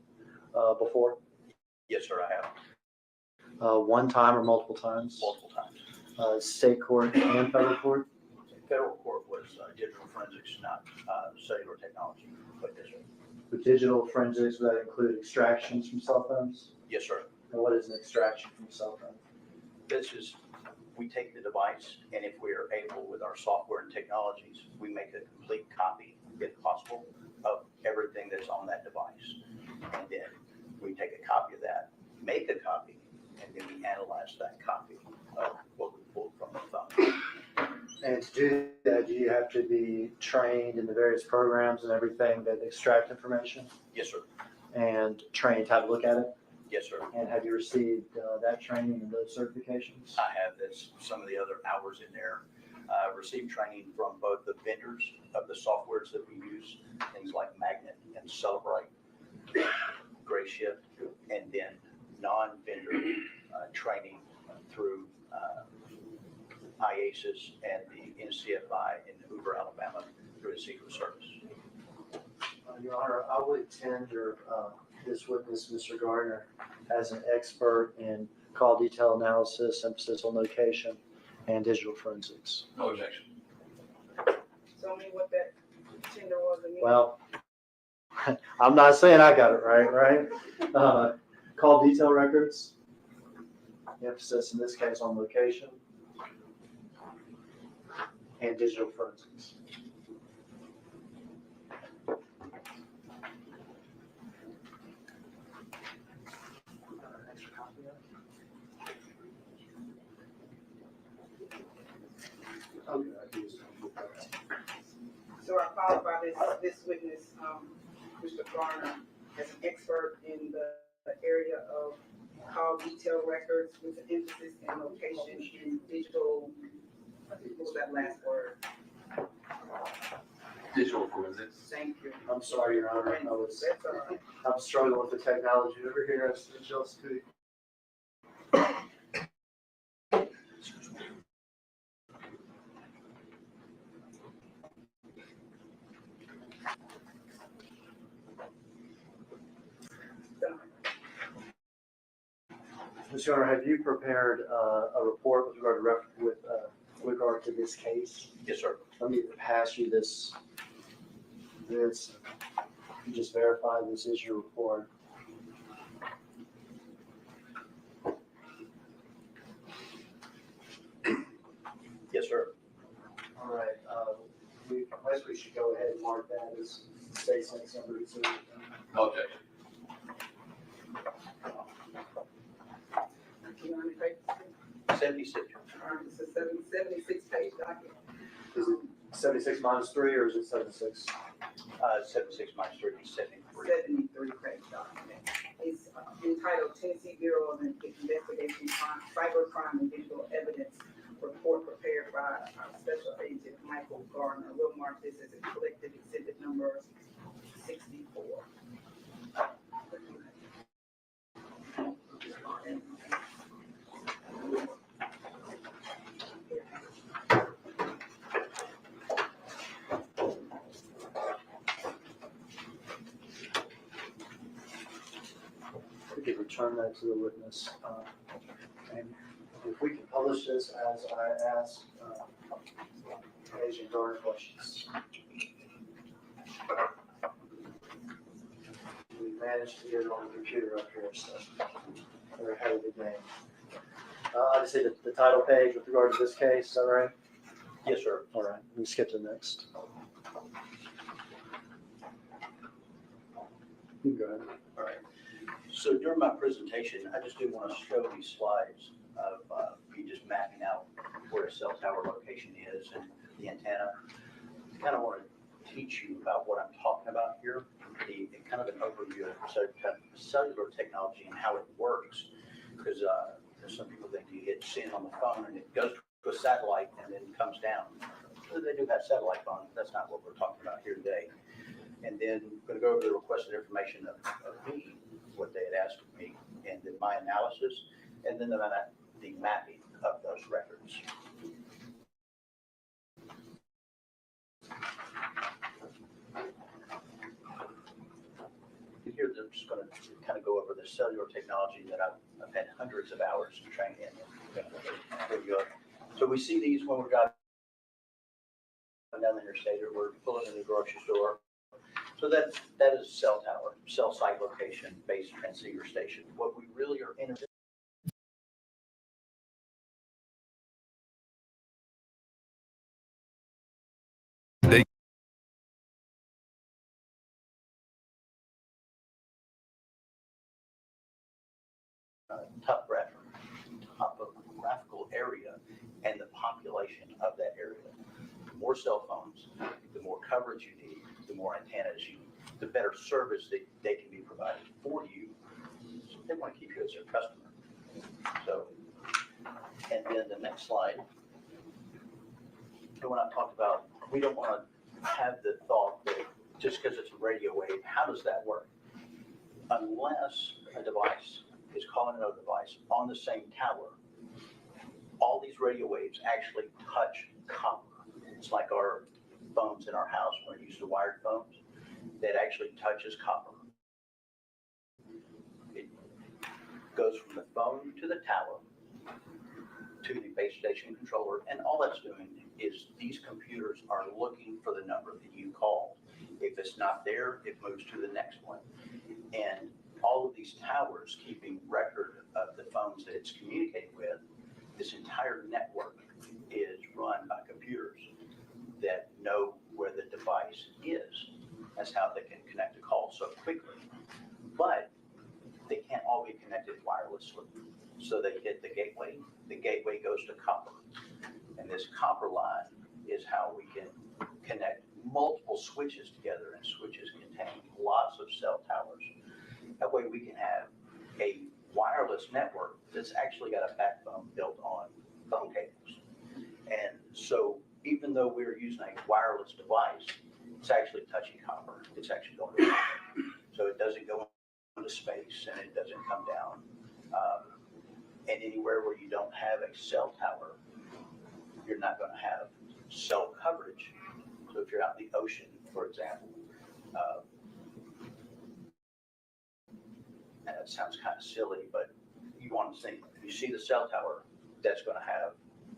Speaker 4: before?
Speaker 10: Yes, sir, I have.
Speaker 4: One time or multiple times?
Speaker 10: multiple times.
Speaker 4: State court and federal court?
Speaker 10: Federal court was digital forensics, not cellular technology, but this one.
Speaker 4: With digital forensics, would that include extractions from cell phones?
Speaker 10: Yes, sir.
Speaker 4: And what is an extraction from a cell phone?
Speaker 10: This is, we take the device, and if we are able with our software and technologies, we make a complete copy, if possible, of everything that's on that device. And then we take a copy of that, make a copy, and then we analyze that copy of what we pulled from the phone.
Speaker 4: And to do that, do you have to be trained in the various programs and everything that extract information
Speaker 10: Yes, sir.
Speaker 4: and trained how to look at it?
Speaker 10: Yes, sir.
Speaker 4: And have you received that training and those certifications?
Speaker 10: I have this, some of the other hours in there. Received training from both the vendors of the softwares that we use, things like Magnet and Celebrite, Grayshift, and then non-vendor training through IASIS and the NCFI in Hoover, Alabama, through the Secret Service.
Speaker 4: Your Honor, I would tender this witness, Mr. Gardner, as an expert in call detail analysis, emphasis on location, and digital forensics.
Speaker 7: No objection.
Speaker 5: Tell me what that tender was again.
Speaker 4: Well, I'm not saying I got it right? Call detail records, emphasis in this case on location, and digital forensics. Extra copy of it? Okay, I can use it.
Speaker 5: So I qualify this witness, Mr. Garner, as an expert in the area of call detail records with an emphasis in location and digital, what was that last word?
Speaker 7: Digital forensics.
Speaker 5: Thank you.
Speaker 4: I'm sorry, Your Honor.
Speaker 5: That's all right.
Speaker 4: I'm struggling with the technology over here. Mr. Honor, have you prepared a report with regard to this case?
Speaker 10: Yes, sir.
Speaker 4: Let me pass you this. You just verify this is your report.
Speaker 10: Yes, sir.
Speaker 4: All right. I guess we should go ahead and mark that as case number 2.
Speaker 7: No objection.
Speaker 5: You know how many pages?
Speaker 10: 76.
Speaker 5: All right, it's a 76 page document.
Speaker 4: Is it 76 minus 3 or is it 76?
Speaker 10: 76 minus 3 is 73.
Speaker 5: 73 page document. It's entitled Tennessee Bureau of Investigation, Cybercrime and Digital Evidence Report prepared by Special Agent Michael Gardner. We'll mark this as a collective exhibit number 64.
Speaker 4: We could return that to the witness. And if we can publish this as I asked Agent Gardner questions. We managed to get it on the computer up here, so we're ahead of the game. I just see the title page with regard to this case, is that right?
Speaker 10: Yes, sir.
Speaker 4: All right, we skip to the next. You can go ahead.
Speaker 10: All right. So during my presentation, I just do want to show these slides of me just mapping out where a cell tower location is and the antenna. I kind of want to teach you about what I'm talking about here, the kind of an overview of cellular technology and how it works. Because some people think you hit send on the phone and it goes to a satellite and then comes down. So they do have satellite phones. That's not what we're talking about here today. And then I'm going to go over the requested information of me, what they had asked of me, and then my analysis, and then the mapping of those records. here, I'm just going to kind of go over the cellular technology that I've had hundreds of hours to train in. There you go. So we see these when we're driving down the interstate, or we're pulling in the grocery store. So that is cell tower, cell site location, base transceiver station. What we really are interested topographical area and the population of that area. The more cell phones, the more coverage you need, the more antennas you need, the better service that they can be provided for you. So they want to keep you as their customer. So, and then the next slide, when I talked about, we don't want to have the thought that just because it's a radio wave, how does that work? Unless a device is calling another device on the same tower, all these radio waves actually touch copper. It's like our phones in our house when we use the wired phones, that actually touches copper. It goes from the phone to the tower to the base station controller, and all that's doing is these computers are looking for the number that you called. If it's not there, it moves to the next one. And all of these towers keeping record of the phones that it's communicating with. This entire network is run by computers that know where the device is. That's how they can connect a call so quickly. But they can't all be connected wirelessly. So they hit the gateway. The gateway goes to copper. And this copper line is how we can connect multiple switches together, and switches contain lots of cell towers. That way we can have a wireless network that's actually got a backbone built on phone cables. And so even though we're using a wireless device, it's actually touching copper. It's actually going to copper. So it doesn't go into space and it doesn't come down. And anywhere where you don't have a cell tower, you're not going to have cell coverage. So if you're out in the ocean, for example, and it sounds kind of silly, but you want to think, you see the cell tower, that's going to have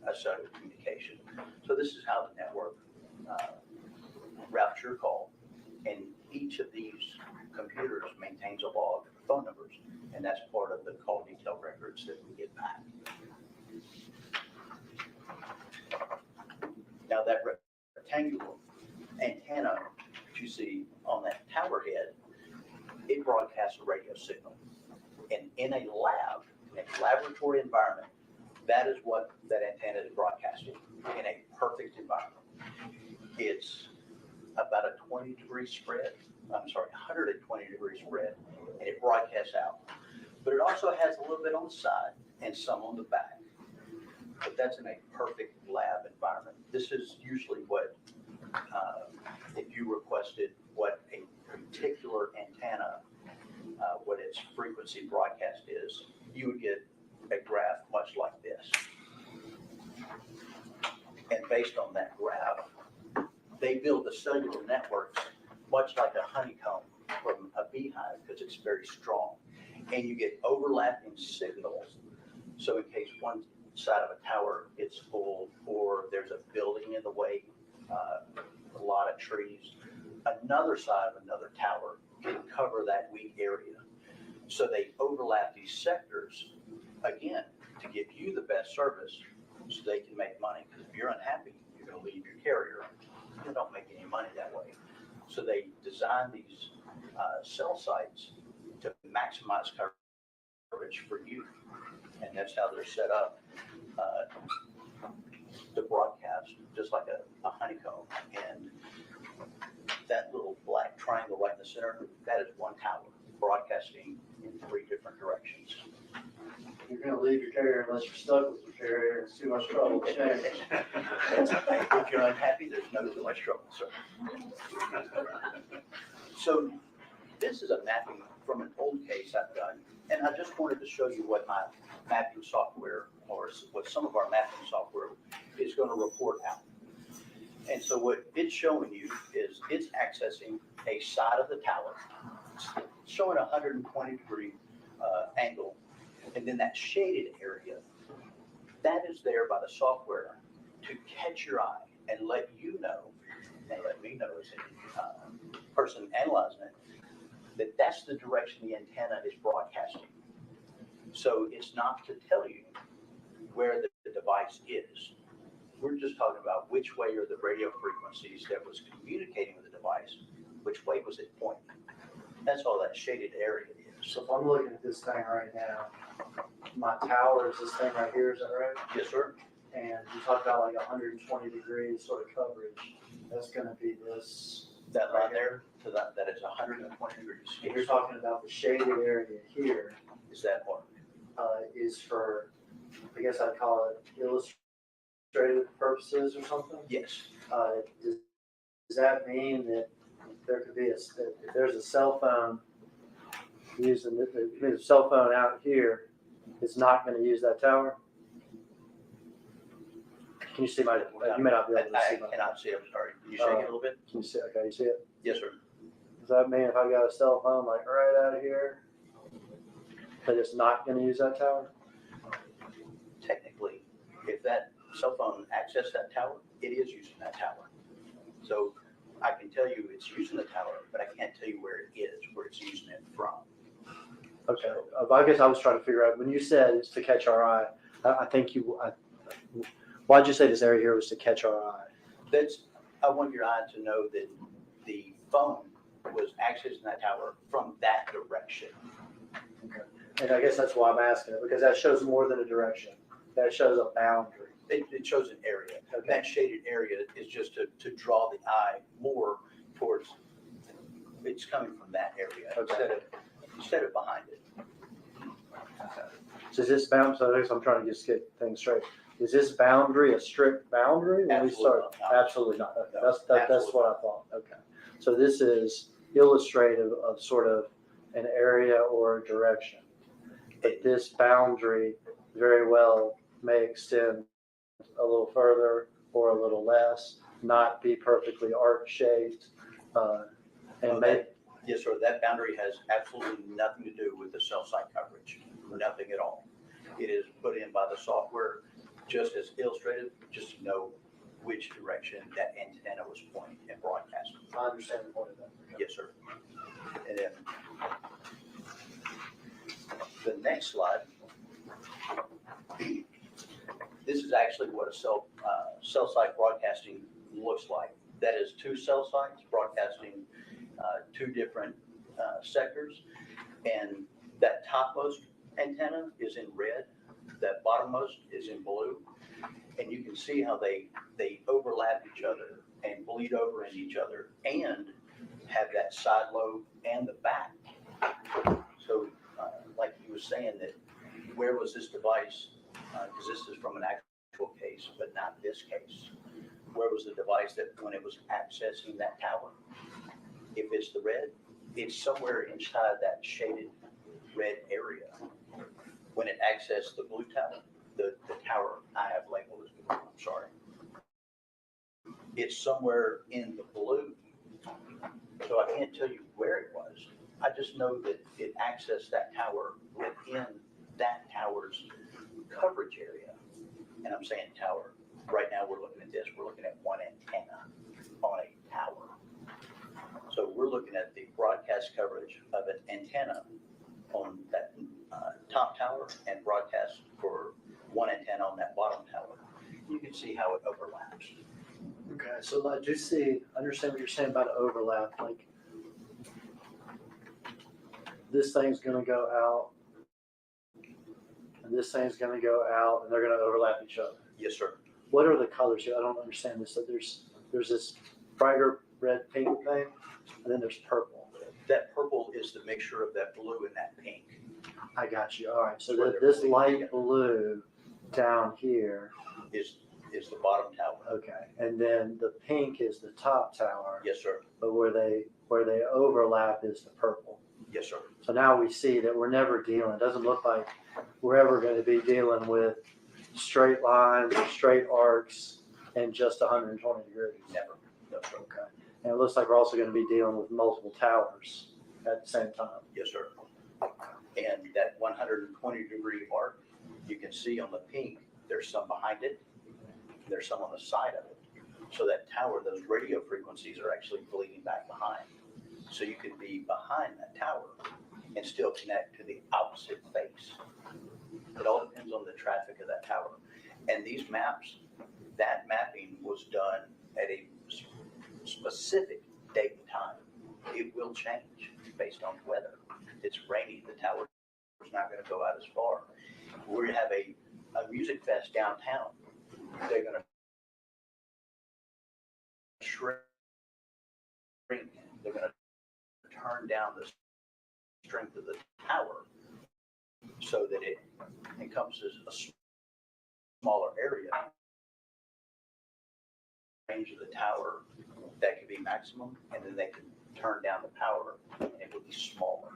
Speaker 10: a cellular communication. So this is how the network routes your call. And each of these computers maintains a log of phone numbers, and that's part of the call detail records that we get back. Now that rectangular antenna that you see on that tower head, it broadcasts a radio signal. And in a lab, in a laboratory environment, that is what that antenna is broadcasting in a perfect environment. It's about a 120-degree spread, 120-degree spread, and it broadcasts out. But it also has a little bit on the side and some on the back. But that's in a perfect lab environment. This is usually what, if you requested what a particular antenna, what its frequency broadcast is, you would get a graph much like this. And based on that graph, they build the cellular networks much like a honeycomb from a beehive because it's very strong. And you get overlapping signals. So in case one side of a tower gets full, or there's a building in the way, a lot of trees, another side of another tower can cover that weak area. So they overlap these sectors, again, to give you the best service so they can make money. Because if you're unhappy, you're going to leave your carrier. You don't make any money that way. So they design these cell sites to maximize coverage for you. And that's how they're set up to broadcast, just like a honeycomb. And that little black triangle right in the center, that is one tower broadcasting in 3 different directions.
Speaker 4: You're gonna leave your carrier unless you're stuck with your carrier. It's too much trouble to change.
Speaker 10: If you're unhappy, there's no too much trouble, sir. So this is a mapping from an old case I've done, and I just wanted to show you what my mapping software, or what some of our mapping software is going to report out. And so what it's showing you is it's accessing a side of the tower showing 120-degree angle, and then that shaded area, that is there by the software to catch your eye and let you know, and let me know as a person analyzing it, that that's the direction the antenna is broadcasting. So it's not to tell you where the device is. We're just talking about which way are the radio frequencies that was communicating with the device, which way was it pointing. That's all that shaded area is.
Speaker 4: So if I'm looking at this thing right now, my tower is this thing right here, is that right?
Speaker 10: Yes, sir.
Speaker 4: And you talked about like 120 degrees sort of coverage. That's gonna be this.
Speaker 10: That line there, to that is 120 degrees.
Speaker 4: And you're talking about the shaded area here,
Speaker 10: Is that part?
Speaker 4: is for, I guess I'd call it illustrative purposes or something?
Speaker 10: Yes.
Speaker 4: Does that mean that there could be if there's a cell phone using, if there's a cell phone out here, it's not gonna use that tower? Can you see my, you may not be able to see
Speaker 10: I
Speaker 4: my.
Speaker 10: cannot see, I'm sorry. Can you shake it a little bit?
Speaker 4: Can you see, okay, you see it?
Speaker 10: Yes, sir.
Speaker 4: Does that mean if I got a cell phone like right out here, that it's not gonna use that tower?
Speaker 10: Technically, if that cell phone accessed that tower, it is using that tower. So I can tell you it's using the tower, but I can't tell you where it is, where it's using it from.
Speaker 4: Okay, I guess I was trying to figure out, when you said it's to catch our eye, I think why'd you say this area here was to catch our eye?
Speaker 10: I want your eye to know that the phone was accessing that tower from that direction.
Speaker 4: And I guess that's why I'm asking it, because that shows more than a direction. That shows a boundary.
Speaker 10: It shows an area. That shaded area is just to draw the eye more towards, it's coming from that area instead of behind it.
Speaker 4: So is this bound, so I guess I'm trying to just get things straight. Is this boundary a strict boundary when we start? Absolutely not. Okay, that's what I thought. Okay. So this is illustrative of sort of an area or a direction. But this boundary very well may extend a little further or a little less, not be perfectly arc-shaped,
Speaker 10: Yes, sir. That boundary has absolutely nothing to do with the cell site coverage. Nothing at all. It is put in by the software just as illustrative, just to know which direction that antenna was pointing and broadcasting.
Speaker 4: I understand the point of that.
Speaker 10: Yes, sir. And then the next slide. This is actually what a cell site broadcasting looks like. That is two cell sites broadcasting two different sectors, and that topmost antenna is in red, that bottommost is in blue, and you can see how they overlap each other and bleed over in each other and have that side lobe and the back. So like you were saying, that where was this device, because this is from an actual case, but not this case. Where was the device that when it was accessing that tower? If it's the red, it's somewhere inside that shaded red area. When it accessed the blue tower, the tower I have labeled as blue, I'm sorry. It's somewhere in the blue. So I can't tell you where it was. I just know that it accessed that tower within that tower's coverage area. And I'm saying tower. Right now we're looking at this. We're looking at one antenna on a tower. So we're looking at the broadcast coverage of an antenna on that top tower and broadcast for one antenna on that bottom tower. You can see how it overlaps.
Speaker 4: Okay, so I do understand what you're saying about overlap. Like this thing's going to go out, and this thing's going to go out, and they're going to overlap each other.
Speaker 10: Yes, sir.
Speaker 4: What are the colors here? I don't understand this. So there's this brighter red pink thing, and then there's purple.
Speaker 10: That purple is the mixture of that blue and that pink.
Speaker 4: I got you. All right. So this light blue down here
Speaker 10: is the bottom tower.
Speaker 4: Okay, and then the pink is the top tower.
Speaker 10: Yes, sir.
Speaker 4: But where they overlap is the purple.
Speaker 10: Yes, sir.
Speaker 4: So now we see that we're never dealing. It doesn't look like we're ever going to be dealing with straight lines, straight arcs, and just 120 degrees.
Speaker 10: Never. No, sir.
Speaker 4: Okay. And it looks like we're also going to be dealing with multiple towers. at the same time.
Speaker 10: Yes, sir. And that 120-degree arc, you can see on the pink, there's some behind it, there's some on the side of it. So that tower, those radio frequencies are actually bleeding back behind. So you could be behind that tower and still connect to the opposite face. It all depends on the traffic of that tower. And these maps, that mapping was done at a specific date and time. It will change based on weather. It's rainy, the tower is not going to go out as far. We're going to have a music fest downtown. They're going to shrink. They're going to turn down the strength of the tower so that it encompasses a smaller area. Range of the tower, that could be maximum, and then they can turn down the power and it would be smaller.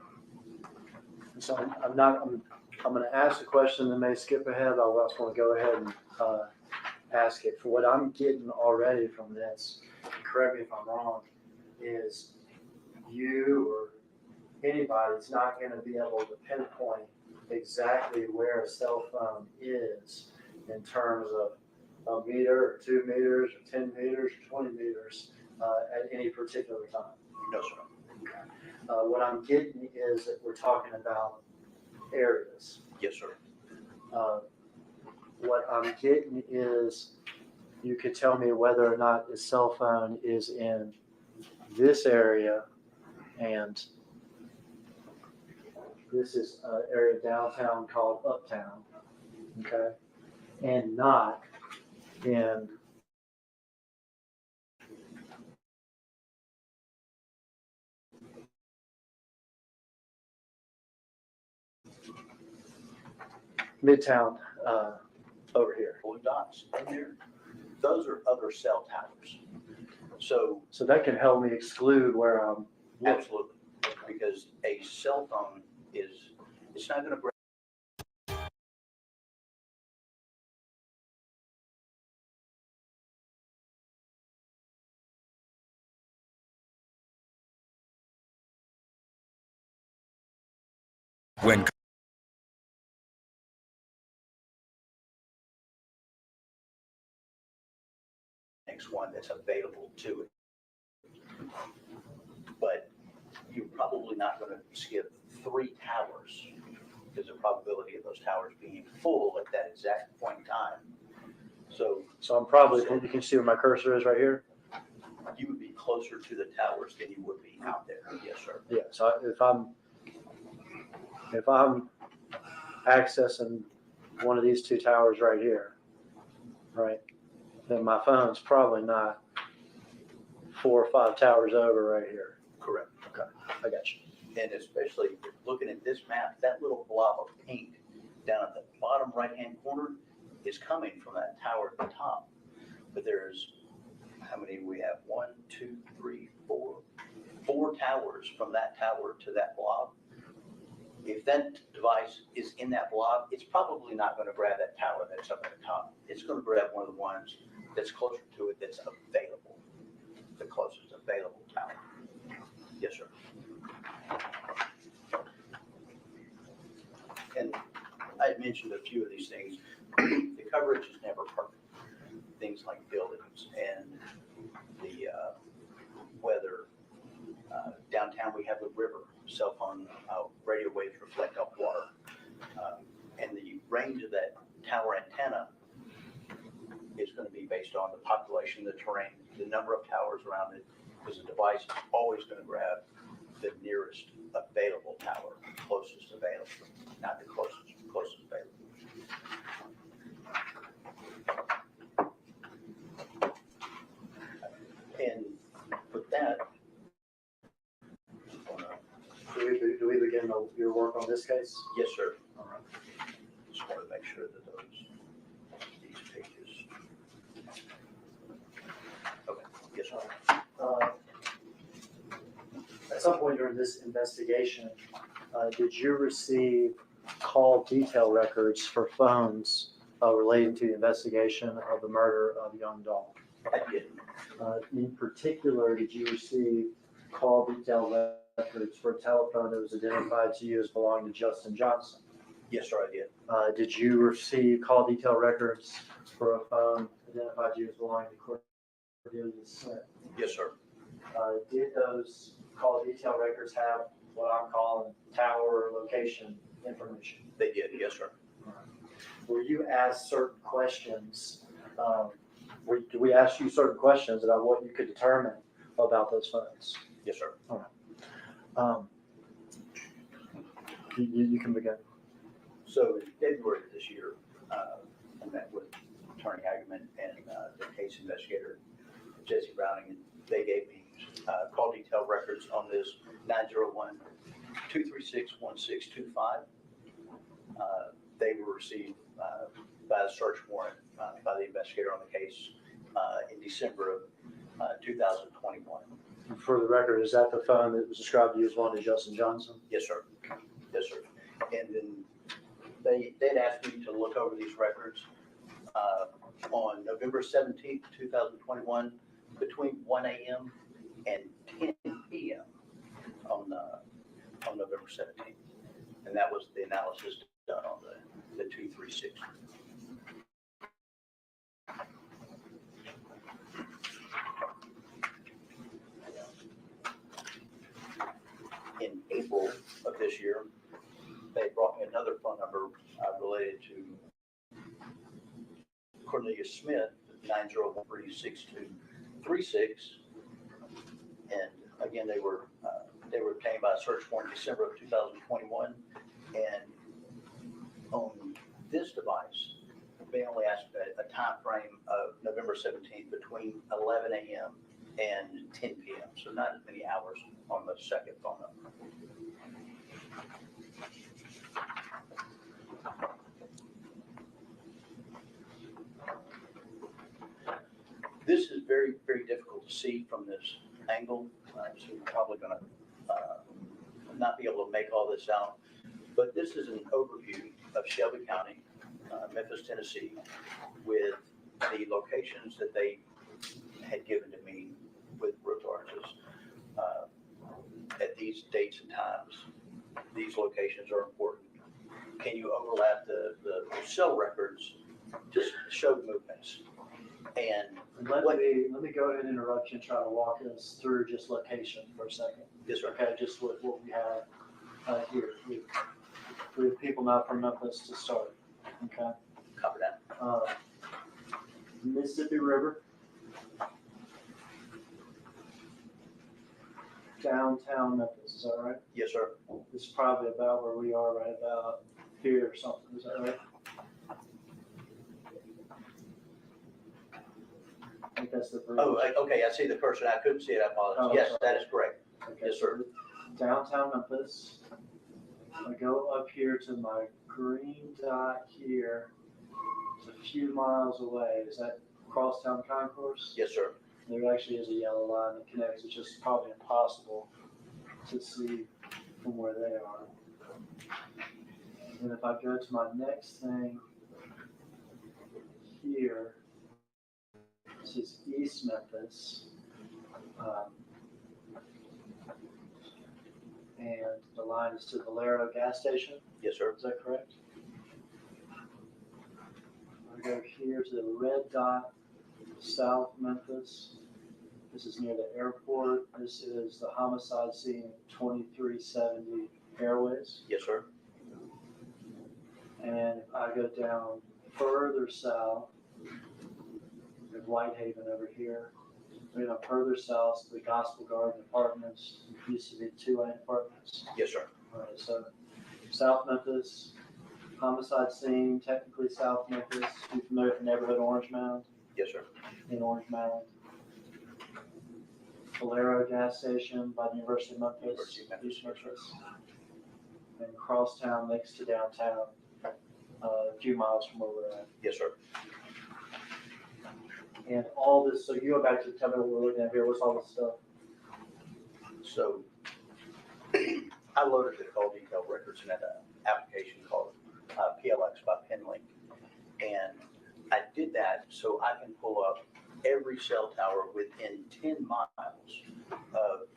Speaker 4: So I'm going to ask a question that may skip ahead. I just want to go ahead and ask it. For what I'm getting already from this, correct me if I'm wrong, is you or anybody's not going to be able to pinpoint exactly where a cell phone is in terms of a meter or 2 meters or 10 meters or 20 meters at any particular time.
Speaker 10: No, sir.
Speaker 4: What I'm getting is that we're talking about areas.
Speaker 10: Yes, sir.
Speaker 4: What I'm getting is you could tell me whether or not a cell phone is in this area, and this is an area downtown called Uptown, okay, and not in Midtown over here.
Speaker 10: Blue dots in there, those are other cell towers. So
Speaker 4: that can help me exclude where I'm looking.
Speaker 10: absolutely, because a cell phone it's not going to grab.
Speaker 11: When
Speaker 10: Next one that's available to it. But you're probably not going to skip 3 towers because the probability of those towers being full at that exact point in time. So
Speaker 4: I'm probably, you can see where my cursor is right here.
Speaker 10: you would be closer to the towers than you would be out there. Yes, sir.
Speaker 4: Yeah, so if I'm accessing one of these 2 towers right here, right, then my phone's probably not 4 or 5 towers over right here.
Speaker 10: Correct.
Speaker 4: Okay, I got you.
Speaker 10: And especially looking at this map, that little blob of pink down at the bottom right-hand corner is coming from that tower at the top. But there's, how many we have? 1, 2, 3, 4. 4 towers from that tower to that blob. If that device is in that blob, it's probably not going to grab that tower that's up at the top. It's going to grab one of the ones that's closer to it that's available, the closest available tower. Yes, sir. And I mentioned a few of these things. The coverage is never perfect. Things like buildings and the weather. Downtown we have the river. Cell phone radio waves reflect off water. And the range of that tower antenna is going to be based on the population, the terrain, the number of towers around it, because the device is always going to grab the nearest available tower, closest available, not the closest available. And with that,
Speaker 4: Do we begin your work on this case?
Speaker 10: yes, sir. All right. Just want to make sure that these pages. Okay. Yes, sir.
Speaker 4: At some point during this investigation, did you receive call detail records for phones relating to the investigation of the murder of young Dolph?
Speaker 10: I did.
Speaker 4: In particular, did you receive call detail records for a telephone that was identified to you as belonging to Justin Johnson.
Speaker 10: Yes, sir, I did.
Speaker 4: Did you receive call detail records for a phone identified to you as belonging to Cordelia Smith?
Speaker 10: Yes, sir.
Speaker 4: Did those call detail records have what I'm calling tower location information?
Speaker 10: They did, yes, sir.
Speaker 4: Were you asked certain questions? We asked you certain questions about what you could determine about those phones?
Speaker 10: Yes, sir.
Speaker 4: You can begin.
Speaker 10: So in February of this year, I met with Attorney Hagerman and the case investigator, Jesse Browning, and they gave me call detail records on this 901-236-1625. They were received by a search warrant by the investigator on the case in December of 2021.
Speaker 4: For the record, is that the phone that was described to you as belonging to Justin Johnson?
Speaker 10: Yes, sir. Yes, sir. And then they'd asked me to look over these records on November 17th, 2021, between 1 a.m. and 10 p.m. on November 17th. And that was the analysis done on the 236. In April of this year, they brought me another phone number related to Cordelia Smith, 901-36236. And again, they were obtained by a search warrant in December of 2021. And on this device, they only asked a time frame of November 17th between 11 a.m. and 10 p.m. So not as many hours on the second phone number. This is very, very difficult to see from this angle. So we're probably going to not be able to make all this out. But this is an overview of Shelby County, Memphis, Tennessee, with the locations that they had given to me with regards at these dates and times. These locations are important. Can you overlap the cell records to show movements? And
Speaker 4: Let me go ahead and interrupt you and try to walk us through just location for a second.
Speaker 10: Yes, sir.
Speaker 4: Okay, just what we have here. We have people not from Memphis to start. Okay.
Speaker 10: Copy that.
Speaker 4: Mississippi River, downtown Memphis. Is that right?
Speaker 10: Yes, sir.
Speaker 4: This is probably about where we are right about here or something. Is that right? I think that's the bridge.
Speaker 10: Oh, okay. I see the cursor. I couldn't see it. I apologize.
Speaker 4: Oh,
Speaker 10: Yes,
Speaker 4: sorry.
Speaker 10: that is correct.
Speaker 4: Okay,
Speaker 10: Yes, sir.
Speaker 4: Downtown Memphis. I go up here to my green dot here. It's a few miles away. Is that Crosstown Concourse?
Speaker 10: Yes, sir.
Speaker 4: There actually is a yellow line that connects. It's just probably impossible to see from where they are. And if I go to my next thing here, this is East Memphis. And the line is to Valero gas station.
Speaker 10: Yes, sir.
Speaker 4: Is that correct? I go here to the red dot, South Memphis. This is near the airport. This is the homicide scene at 2370 Airways.
Speaker 10: Yes, sir.
Speaker 4: And if I go down further south, there's Whitehaven over here. Further south, the Gospel Garden Apartments, used to be 2A apartments.
Speaker 10: Yes, sir.
Speaker 4: All right, so South Memphis, homicide scene, technically South Memphis. You familiar with the neighborhood Orange Mound?
Speaker 10: Yes, sir.
Speaker 4: In Orange Mound. Valero gas station by the University of Memphis.
Speaker 10: University of Memphis.
Speaker 4: East Memphis. And Crosstown next to downtown, a few miles from where we're at.
Speaker 10: Yes, sir.
Speaker 4: And all this, so you go back to tell me what we're looking at here. What's all this stuff?
Speaker 10: So I loaded the call detail records in an application called PLX by Penlink. And I did that so I can pull up every cell tower within 10 miles of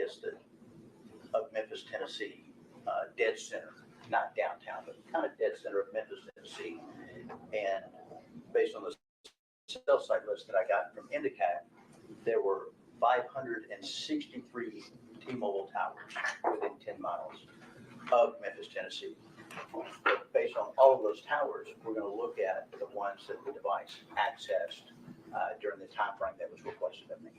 Speaker 10: guess, of Memphis, Tennessee, dead center, not downtown, but kind of dead center of Memphis, Tennessee. And based on the cell site list that I got from Indicat, there were 563 T-Mobile towers within 10 miles of Memphis, Tennessee. But based on all of those towers, we're going to look at the ones that the device accessed during the time frame that was requested of me.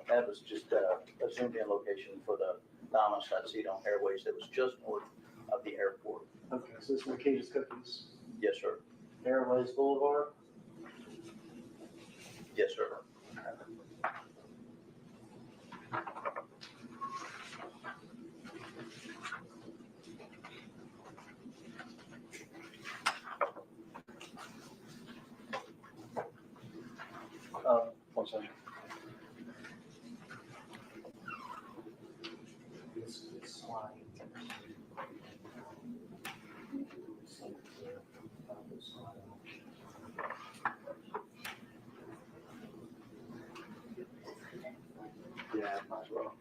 Speaker 10: That was just a zoomed in location for the dominant I'd see it on airways that was just north of the airport.
Speaker 4: Okay, so this is Makita's Cookies,
Speaker 10: Yes, sir.
Speaker 4: Airways Boulevard.
Speaker 10: Yes, sir.
Speaker 4: One second. It's slide. Yeah, might as well.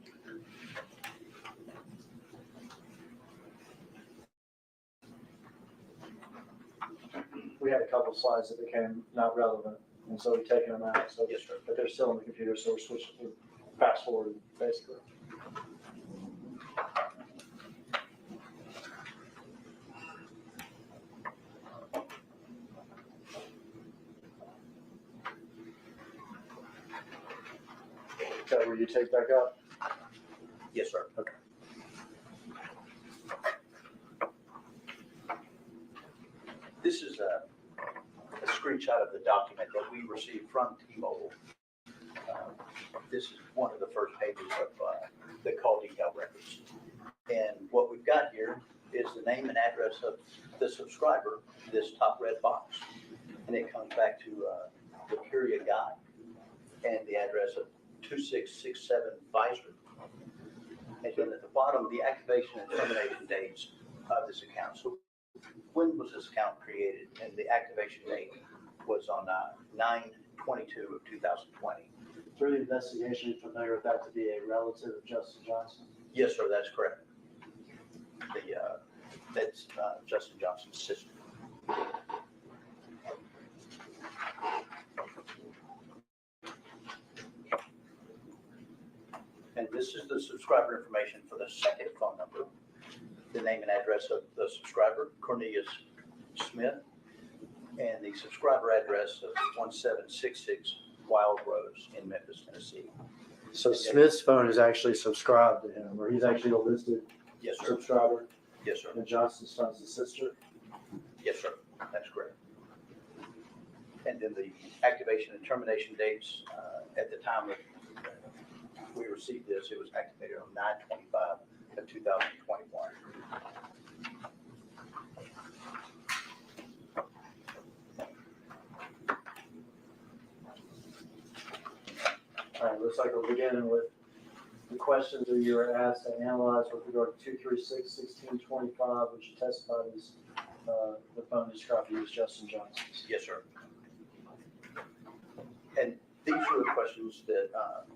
Speaker 4: We had a couple slides that became not relevant, and so we've taken them out. So,
Speaker 10: Yes, sir.
Speaker 4: but they're still on the computer, so we're switching, we're fast forward basically. Is that where you take back up?
Speaker 10: Yes, sir.
Speaker 4: Okay.
Speaker 10: This is a screenshot of the document that we received from T-Mobile. This is one of the first pages of the call detail records. And what we've got here is the name and address of the subscriber, this top red box. And it comes back to the period guide and the address of 2667 Pfizer. And then at the bottom, the activation and termination dates of this account. So when was this account created? And the activation date was on 9/22 of 2020.
Speaker 4: Through the investigation, you're familiar with that to be a relative of Justin Johnson?
Speaker 10: Yes, sir, that's correct. That's Justin Johnson's sister. And this is the subscriber information for the second phone number, the name and address of the subscriber, Cornelius Smith, and the subscriber address of 1766 Wild Rose in Memphis, Tennessee.
Speaker 4: So Smith's phone is actually subscribed to him, or he's actually a listed
Speaker 10: Yes, sir.
Speaker 4: subscriber,
Speaker 10: Yes, sir.
Speaker 4: and Johnson's phone's his sister?
Speaker 10: Yes, sir. That's correct. And then the activation and termination dates, at the time that we received this, it was activated on 9/25 of 2021.
Speaker 4: All right, looks like we're beginning with the questions that you were asked and analyzed with regard to 236-1625, which you testified is the phone described to you as Justin Johnson's.
Speaker 10: Yes, sir. And these were the questions that,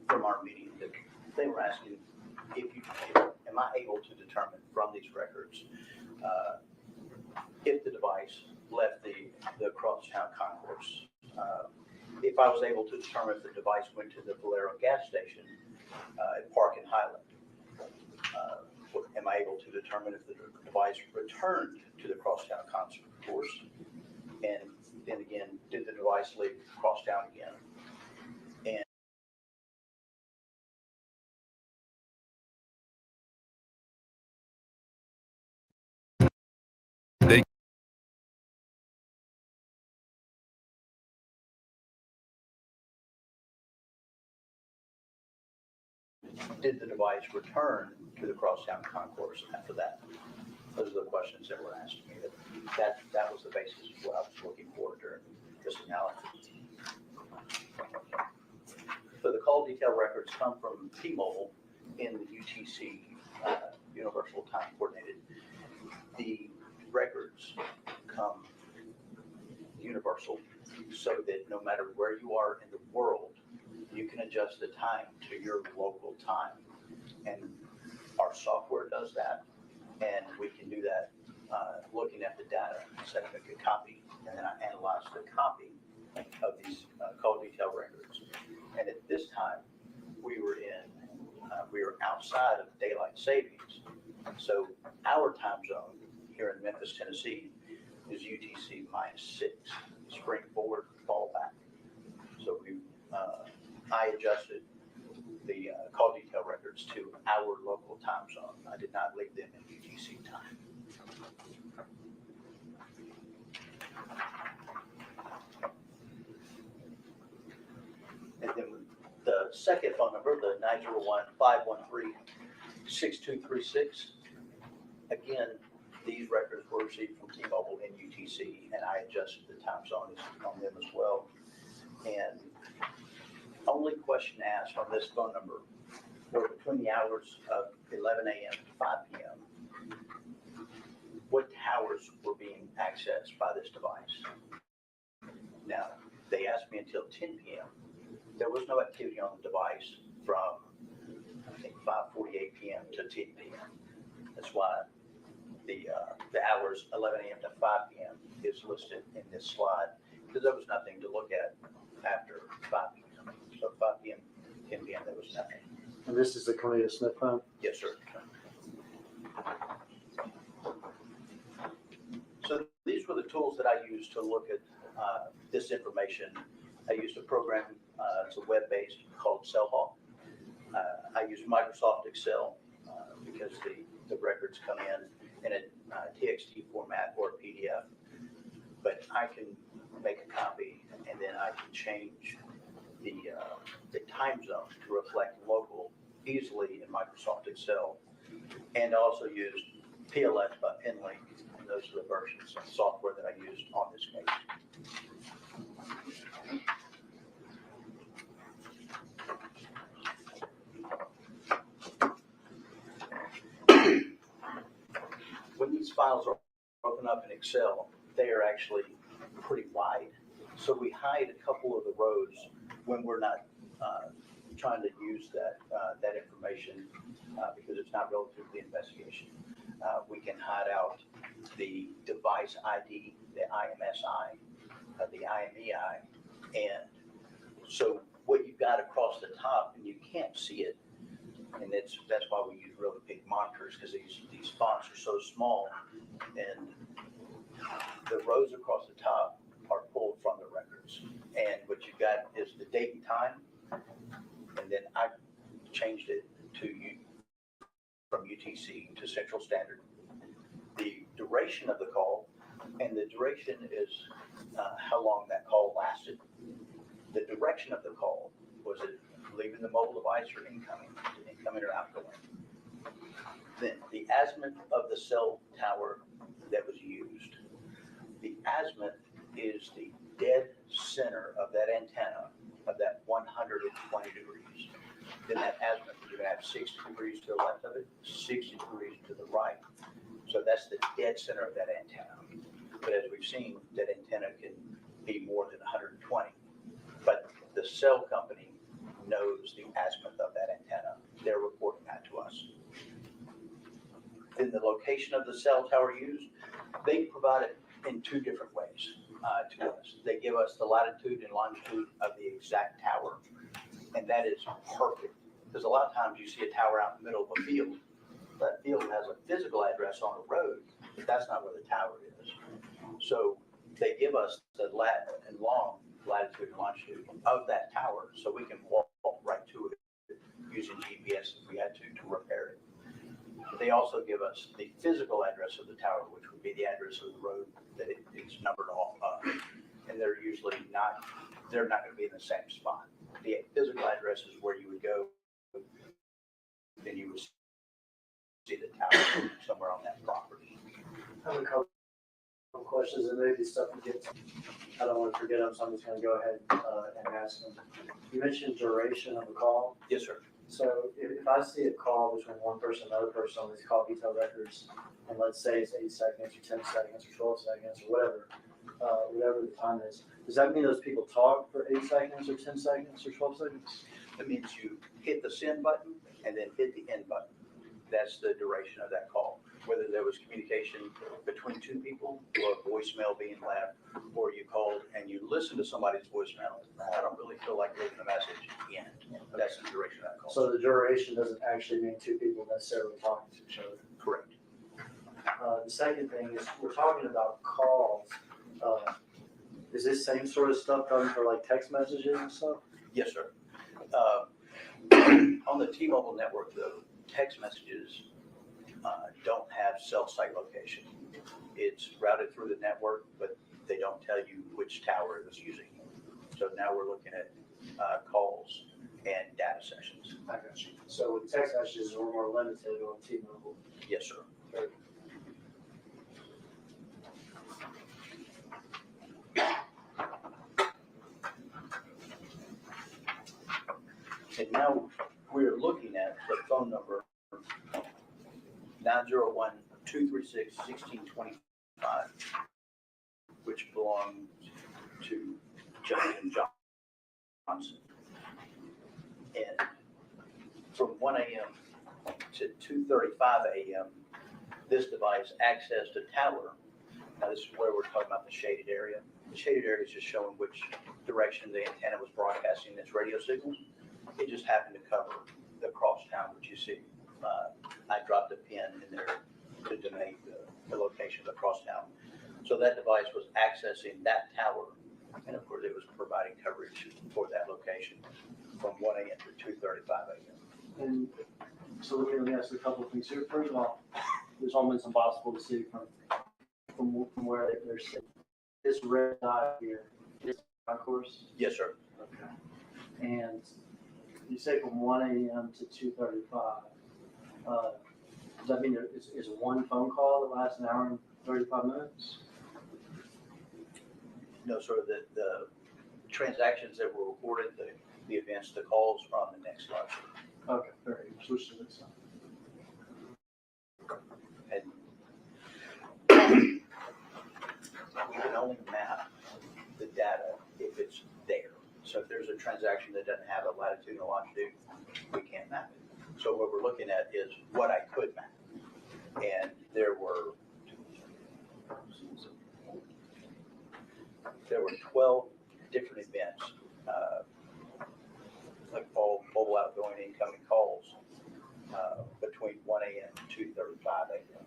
Speaker 10: from our meeting, that they were asking, am I able to determine from these records if the device left the crosstown concourse? If I was able to determine if the device went to the Valero gas station at Park and Highland, am I able to determine if the device returned to the crosstown concourse? And then again, did the device leave crosstown again? Did the device return to the crosstown concourse after that? Those are the questions that were asked to me. That was the basis of what I was looking for during this analysis. So the call detail records come from T-Mobile in the UTC, Universal Time Coordinated. The records come parcel so that no matter where you are in the world, you can adjust the time to your local time. And our software does that, and we can do that looking at the data, setting a good copy, and then I analyze the copy of these call detail records. And at this time, we were outside of daylight savings. So our time zone here in Memphis, Tennessee is UTC -6, spring forward, fall back. So I adjusted the call detail records to our local time zone. I did not leave them in UTC time. And then the second phone number, the 901-513-6236. Again, these records were received from T-Mobile in UTC, and I adjusted the time zone on them as well. And only question asked on this phone number were between the hours of 11 a.m. to 5 p.m. what towers were being accessed by this device. Now, they asked me until 10 p.m. There was no activity on the device from, I think, 5:48 p.m. to 10 p.m. That's why the hours 11 a.m. to 5 p.m. is listed in this slide, because there was nothing to look at after 5 p.m. So 5 p.m., 10 p.m., there was nothing.
Speaker 4: And this is the Cornelia Smith phone?
Speaker 10: Yes, sir. So these were the tools that I used to look at this information. I used a program, it's a web-based called CellHawk. I use Microsoft Excel because the records come in a TXT format or a PDF. But I can make a copy and then I can change the time zone to reflect local easily in Microsoft Excel. And also use PLS by Penlink, and those are the versions of software that I used on this case. When these files are broken up in Excel, they are actually pretty wide. So we hide a couple of the rows when we're not trying to use that information because it's not relative to the investigation. We can hide out the device ID, the IMSI, the IMEI, and so what you've got across the top, and you can't see it, and that's why we use really big monitors, because these fonts are so small, and the rows across the top are pulled from the records. And what you've got is the date and time, and then I changed it from UTC to Central Standard. The duration of the call, and the duration is how long that call lasted. The direction of the call, was it leaving the mobile device or incoming or outgoing? Then the azimuth of the cell tower that was used. The azimuth is the dead center of that antenna of that 120 degrees. Then that azimuth, you're going to have 60 degrees to the left of it, 60 degrees to the right. So that's the dead center of that antenna. But as we've seen, that antenna can be more than 120. But the cell company knows the azimuth of that antenna. They're reporting that to us. Then the location of the cell tower used, they provide it in two different ways to us. They give us the latitude and longitude of the exact tower, and that is perfect. Because a lot of times you see a tower out in the middle of a field. That field has a physical address on a road, but that's not where the tower is. So they give us the lat and long latitude and longitude of that tower, so we can walk right to it using GPS if we had to repair it. They also give us the physical address of the tower, which would be the address of the road that it's numbered off of. And they're usually not going to be in the same spot. The physical address is where you would go, then you would see the tower somewhere on that property.
Speaker 4: I have a couple of questions, and maybe stuff we get, I don't want to forget them, so I'm just going to go ahead and ask them. You mentioned duration of the call.
Speaker 10: Yes, sir.
Speaker 4: So if I see a call between one person and another person on these call detail records, and let's say it's 8 seconds or 10 seconds or 12 seconds or whatever, would whatever the time is, does that mean those people talk for 8 seconds or 10 seconds or 12 seconds?
Speaker 10: That means you hit the send button and then hit the end button. That's the duration of that call. Whether there was communication between two people or a voicemail being left, or you called and you listened to somebody's voicemail, I don't really feel like leaving a message in. That's the duration of that call.
Speaker 4: So the duration doesn't actually mean two people necessarily talking to each other.
Speaker 10: Correct.
Speaker 4: The second thing is, we're talking about calls. Is this same sort of stuff done for like text messages and stuff?
Speaker 10: Yes, sir. On the T-Mobile network, the text messages don't have cell site location. It's routed through the network, but they don't tell you which tower it was using. So now we're looking at calls and data sessions.
Speaker 4: I got you. So with text messages, we're more limited on T-Mobile.
Speaker 10: Yes, sir. And now we're looking at the phone number 901-236-1625, which belongs to Justin Johnson. And from 1 a.m. to 2:35 a.m., this device accessed a tower. Now this is where we're talking about the shaded area. The shaded area is just showing which direction the antenna was broadcasting its radio signals. It just happened to cover the crosstown, which you see. I dropped a pin in there to denote the location of the crosstown. So that device was accessing that tower, and of course it was providing coverage for that location from 1 a.m. to 2:35 a.m.
Speaker 4: And so let me ask a couple of things here. First of all, there's almost impossible to see from where they're sitting. This red dot here is the concourse?
Speaker 10: Yes, sir.
Speaker 4: Okay. And you say from 1 a.m. to 2:35. Does that mean there is one phone call that lasts an hour and 35 minutes?
Speaker 10: No, sir. The transactions that were reported, the events, the calls are on the next slide.
Speaker 4: Okay, very good. Switch to this one.
Speaker 10: And you can only map the data if it's there. So if there's a transaction that doesn't have a latitude and longitude, we can't map it. So what we're looking at is what I could map. And there were 12 different events, like all mobile outgoing incoming calls between 1 a.m. and 2:35 a.m.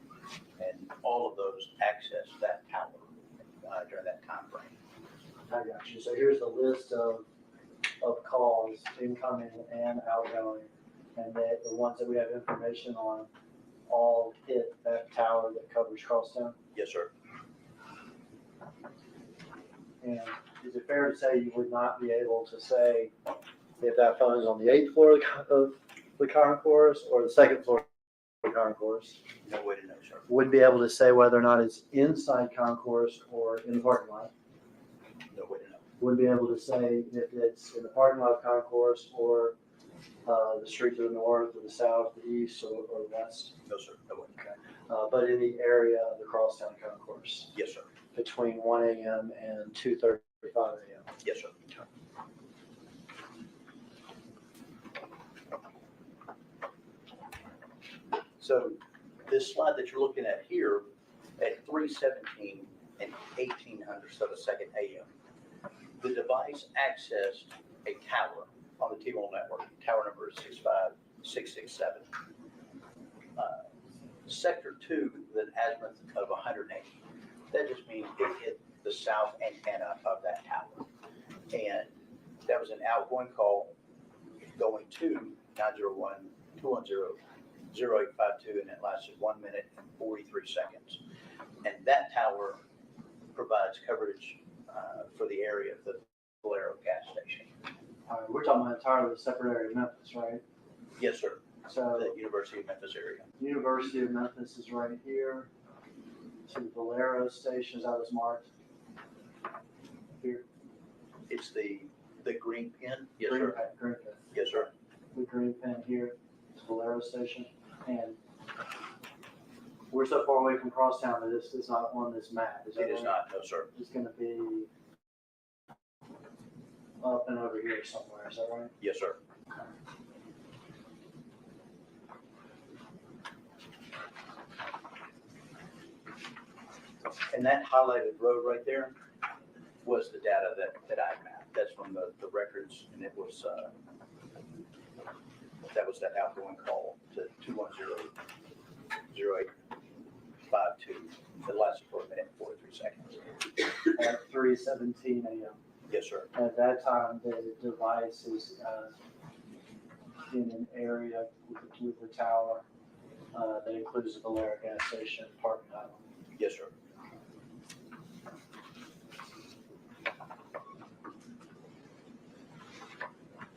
Speaker 10: And all of those access that tower during that time frame.
Speaker 4: I got you. So here's the list of calls, incoming and outgoing, and the ones that we have information on all hit that tower that covers Crosstown.
Speaker 10: Yes, sir.
Speaker 4: And is it fair to say you would not be able to say if that phone is on the 8th floor of the concourse or the 2nd floor of the concourse?
Speaker 10: No way to know, sir.
Speaker 4: Wouldn't be able to say whether or not it's inside concourse or in the parking lot.
Speaker 10: No way to know.
Speaker 4: Wouldn't be able to say if it's in the parking lot of concourse or the street to the north or the south, the east or the west.
Speaker 10: No, sir. No way.
Speaker 4: Okay. But in the area of the Crosstown concourse
Speaker 10: Yes, sir.
Speaker 4: between 1 a.m. and 2:35 a.m.
Speaker 10: Yes, sir. So this slide that you're looking at here, at 3:17 and 1800 of a second a.m., the device accessed a tower on the T-Mobile network. Tower number is 65667. Sector 2 with an azimuth of 180. That just means it hit the south antenna of that tower. And that was an outgoing call going to 901-210-0852, and it lasted 1 minute and 43 seconds. And that tower provides coverage for the area of the Valero gas station.
Speaker 4: We're talking about entirely separate area of Memphis, right?
Speaker 10: Yes, sir.
Speaker 4: So
Speaker 10: The University of Memphis area.
Speaker 4: University of Memphis is right here. So the Valero station, is that was marked here?
Speaker 10: It's the green pin. Yes,
Speaker 4: Green
Speaker 10: sir.
Speaker 4: pin, green pin.
Speaker 10: Yes, sir.
Speaker 4: The green pin here is Valero station. And we're so far away from Crosstown that this is not on this map.
Speaker 10: It is not, no, sir.
Speaker 4: It's going to be up and over here somewhere, is that right?
Speaker 10: Yes, sir. And that highlighted road right there was the data that I mapped. That's from the records, and it was, that was that outgoing call to 210-0852 that lasted for a minute and 43 seconds.
Speaker 4: At 3:17 a.m.
Speaker 10: Yes, sir.
Speaker 4: At that time, the device is in an area with the tower that includes the Valera gas station parking lot.
Speaker 10: Yes, sir.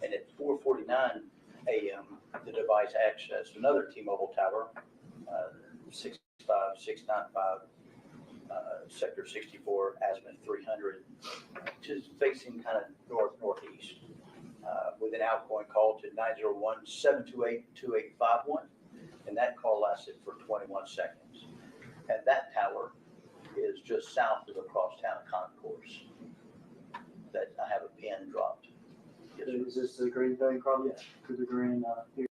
Speaker 10: And at 4:49 a.m., the device accessed another T-Mobile tower, 65695, sector 64, azimuth 300, which is facing kind of northeast, with an outgoing call to 901-728-2851, and that call lasted for 21 seconds. And that tower is just south of the crosstown concourse that I have a pin dropped. Yes, sir.
Speaker 4: Is this the green thing, Carl? Yeah. To the green here.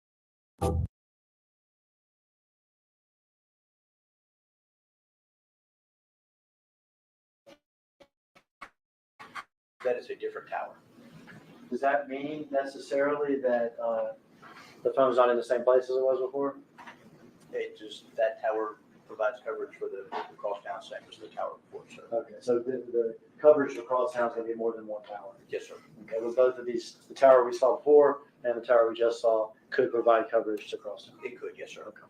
Speaker 10: That is a different tower.
Speaker 4: Does that mean necessarily that the phone's not in the same place as it was before?
Speaker 10: It just, that tower provides coverage for the crosstown sectors of the tower before, sir.
Speaker 4: Okay, so the coverage across town is going to be more than one tower.
Speaker 10: Yes, sir.
Speaker 4: Okay, well, both of these, the tower we saw before and the tower we just saw, could provide coverage to cross town.
Speaker 10: It could, yes, sir.
Speaker 4: Okay.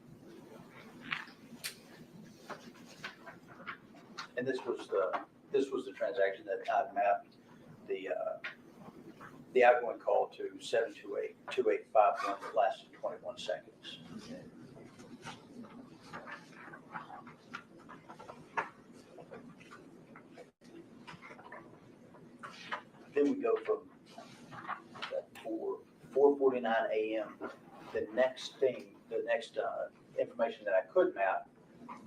Speaker 10: And this was the transaction that I mapped the outgoing call to 728-2851 that lasted 21 seconds. Then we go from 4:49 a.m. The next information that I could map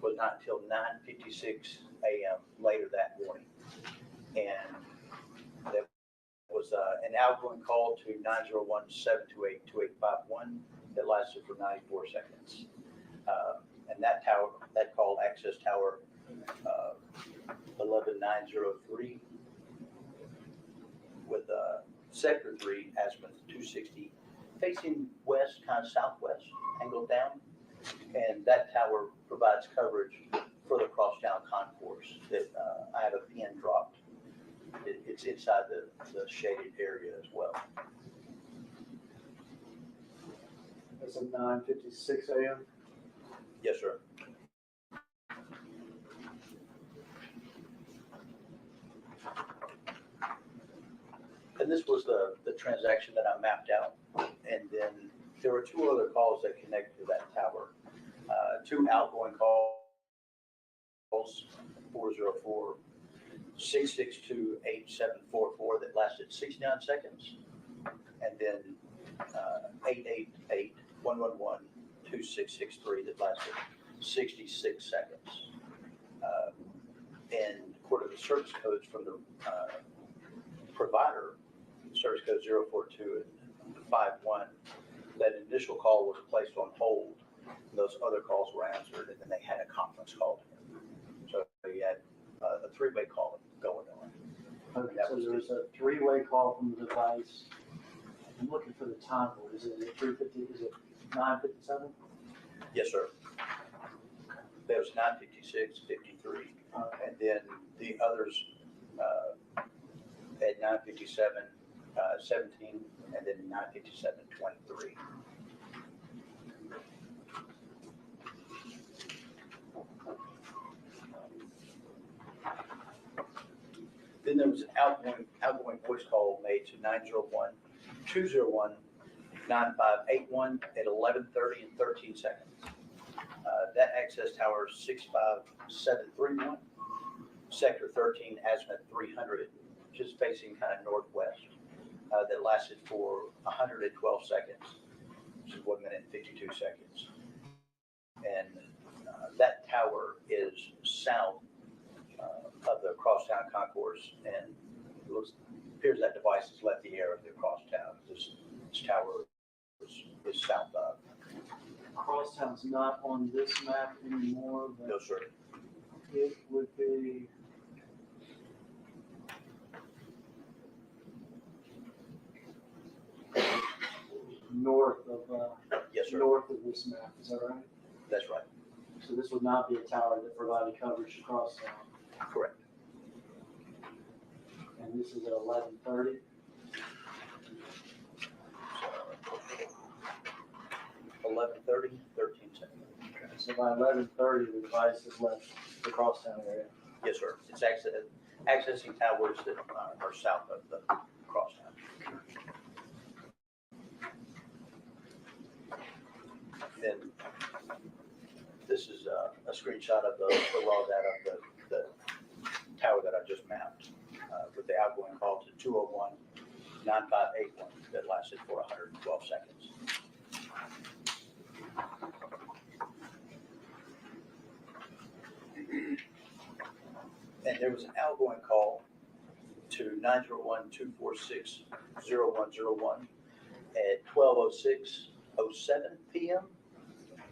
Speaker 10: was not until 9:56 a.m. later that morning, and that was an outgoing call to 901-728-2851 that lasted for 94 seconds, and that call access tower 11903. With sector 3, azimuth 260, facing west, kind of southwest, angled down. And that tower provides coverage for the crosstown concourse that I have a pin dropped. It's inside the shaded area as well.
Speaker 4: That's at 9:56 a.m.
Speaker 10: Yes, sir. And this was the transaction that I mapped out. And then there were two other calls that connected to that tower. Two outgoing calls, 404-662-8744 that lasted 69 seconds. And then 888-111-2663 that lasted 66 seconds. And according to the service codes from the provider, service code 042-51, that initial call was placed on hold. Those other calls were answered, and then they had a conference call. So you had a three-way call going on.
Speaker 4: Okay, so there was a three-way call from the device. I'm looking for the time. Is it 3:50? Is it 9:57?
Speaker 10: Yes, sir. There was 9:56-53, and then the others at 9:57-17, and then 9:57-23. Then there was an outgoing voice call made to 901-201-9581 at 11:30 and 13 seconds. That access tower 65731, sector 13, azimuth 300, just facing kind of northwest. That lasted for 112 seconds, which is 1 minute and 52 seconds. And that tower is south of the crosstown concourse, and it looks, appears that device has left the area across town. This tower is south of.
Speaker 4: Crosstown's not on this map anymore,
Speaker 10: No,
Speaker 4: but
Speaker 10: sir.
Speaker 4: it would be. North of,
Speaker 10: Yes, sir.
Speaker 4: north of this map, is that right?
Speaker 10: That's right.
Speaker 4: So this would not be a tower that provided coverage across town,
Speaker 10: Correct.
Speaker 4: and this is at 11:30.
Speaker 10: 11:30, 13 seconds.
Speaker 4: So by 11:30, the device has left the crosstown area.
Speaker 10: Yes, sir. It's accessing towers that are south of the crosstown. Then this is a screenshot of the raw data of the tower that I just mapped with the outgoing call to 201-9581 that lasted for 112 seconds. And there was an outgoing call to 901-246-0101 at 12:06:07 p.m.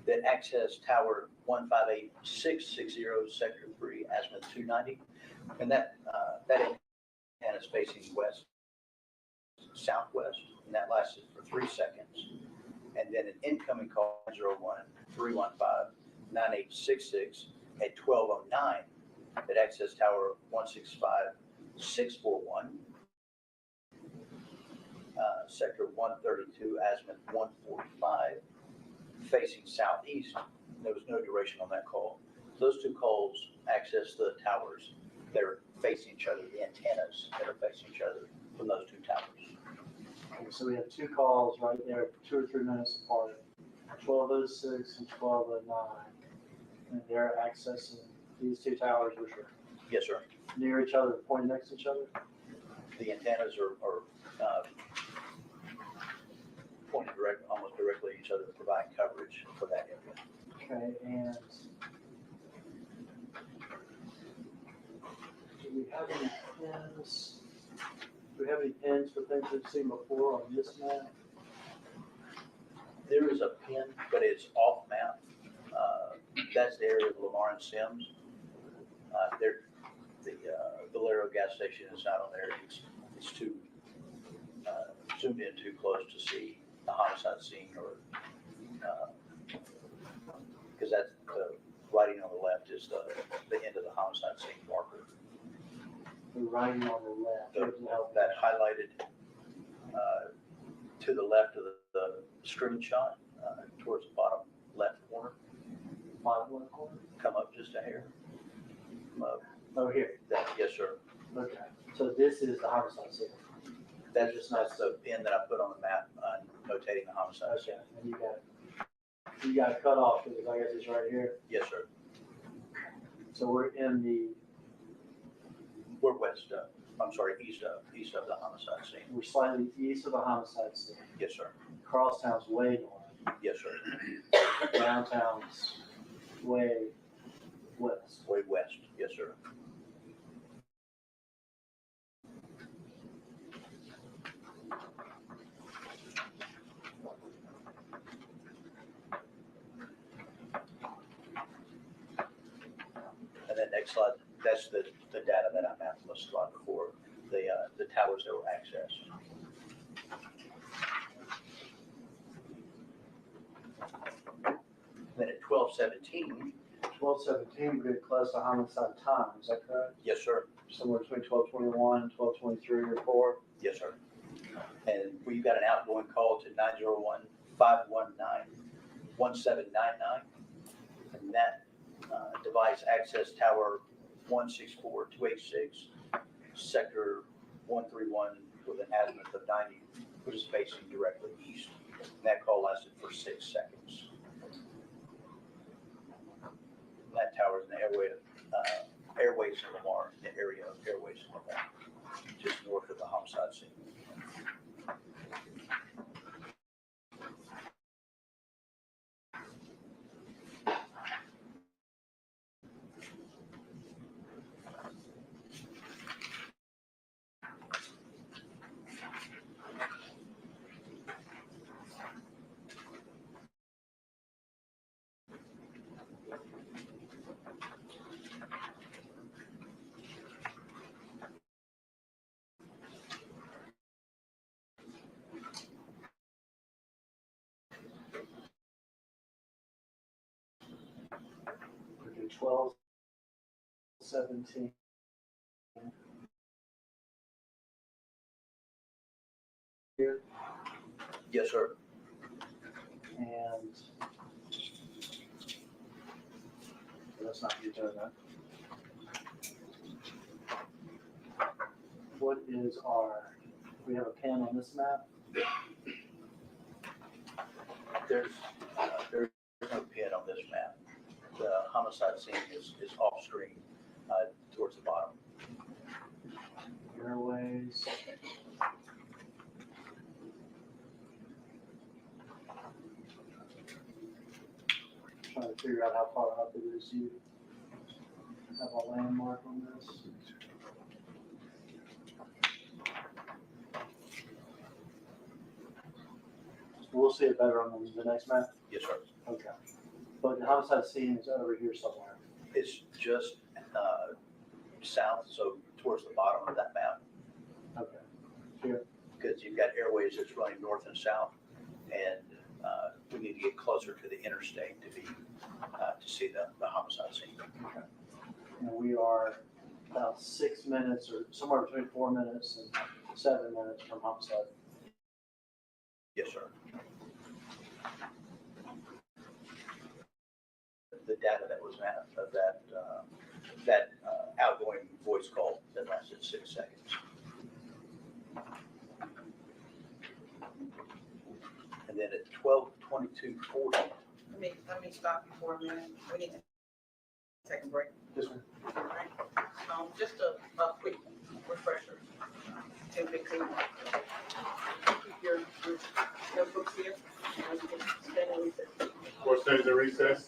Speaker 10: that accessed tower 158660 sector 3 azimuth 290, and that antenna is facing west southwest, and that lasted for 3 seconds. And then an incoming call 901-315-9866 at 12:09 that accessed tower 165641 sector 132 azimuth 145 facing southeast. There was no duration on that call. Those two calls access the towers that are facing each other, the antennas that are facing each other from those two towers.
Speaker 4: Okay, so we have two calls right there, 2 or 3 minutes apart, 12:06 and 12:09, and they're accessing these two towers, which are
Speaker 10: Yes, sir.
Speaker 4: near each other, pointing next to each other.
Speaker 10: The antennas are pointed almost directly at each other, providing coverage for that area.
Speaker 4: Okay, and do we have any pins? Do we have any pins for things we've seen before on this map?
Speaker 10: There is a pin, but it's off map. That's the area of Lamar and Sims. The Valero gas station is not on there. It's too zoomed in too close to see the homicide scene, or because that's the writing on the left is the end of the homicide scene marker.
Speaker 4: The writing on the left.
Speaker 10: That highlighted to the left of the screenshot, towards the bottom left corner.
Speaker 4: Bottom left corner?
Speaker 10: Come up just a hair. Come up.
Speaker 4: Oh, here.
Speaker 10: Yes, sir.
Speaker 4: Okay. So this is the homicide scene.
Speaker 10: That's the pin that I put on the map, notating the homicide.
Speaker 4: Okay. And you got it cut off because I guess it's right here.
Speaker 10: Yes, sir.
Speaker 4: So we're
Speaker 10: west of, east of the homicide scene.
Speaker 4: we're slightly east of the homicide scene.
Speaker 10: Yes, sir.
Speaker 4: Crosstown's way north.
Speaker 10: Yes, sir.
Speaker 4: Downtown's way west.
Speaker 10: Way west. Yes, sir. And then next slide, that's the data that I mapped on the slide before, the towers that were accessed. Then at 12:17.
Speaker 4: 12:17, we're getting close to homicide time, is that correct?
Speaker 10: Yes, sir.
Speaker 4: Somewhere between 12:21 and 12:23 or 4.
Speaker 10: Yes, sir. And we got an outgoing call to 901-519-1799. And that device accessed tower 164286, sector 131 with an azimuth of 90, which is facing directly east. And that call lasted for 6 seconds. That tower is in the Airways in Lamar, the area of Airways in Lamar, just north of the homicide scene.
Speaker 4: 12/17. Here,
Speaker 10: Yes, sir.
Speaker 4: and that's not you doing that. What is we have a pin on this map?
Speaker 10: There's no pin on this map. The homicide scene is off screen, towards the bottom.
Speaker 4: Airways. Trying to figure out how far up it is. You have a landmark on this? We'll see it better on the next map.
Speaker 10: Yes, sir.
Speaker 4: Okay. But the homicide scene is over here somewhere.
Speaker 10: It's just south, so towards the bottom of that map.
Speaker 4: Okay. Here.
Speaker 10: Because you've got airways that's running north and south, and we need to get closer to the interstate to see the homicide scene.
Speaker 4: Okay. And we are about 6 minutes or somewhere between 4 minutes and 7 minutes from homicide.
Speaker 10: Yes, sir. The data that was of that outgoing voice call that lasted 6 seconds. And then at 12:22:40.
Speaker 5: Let me stop you for a minute. We need to take a break.
Speaker 4: This one.
Speaker 5: All right. Just a quick refresher. 10-15. Keep your notebooks here. And we can stand in recess.
Speaker 2: Court stays in recess.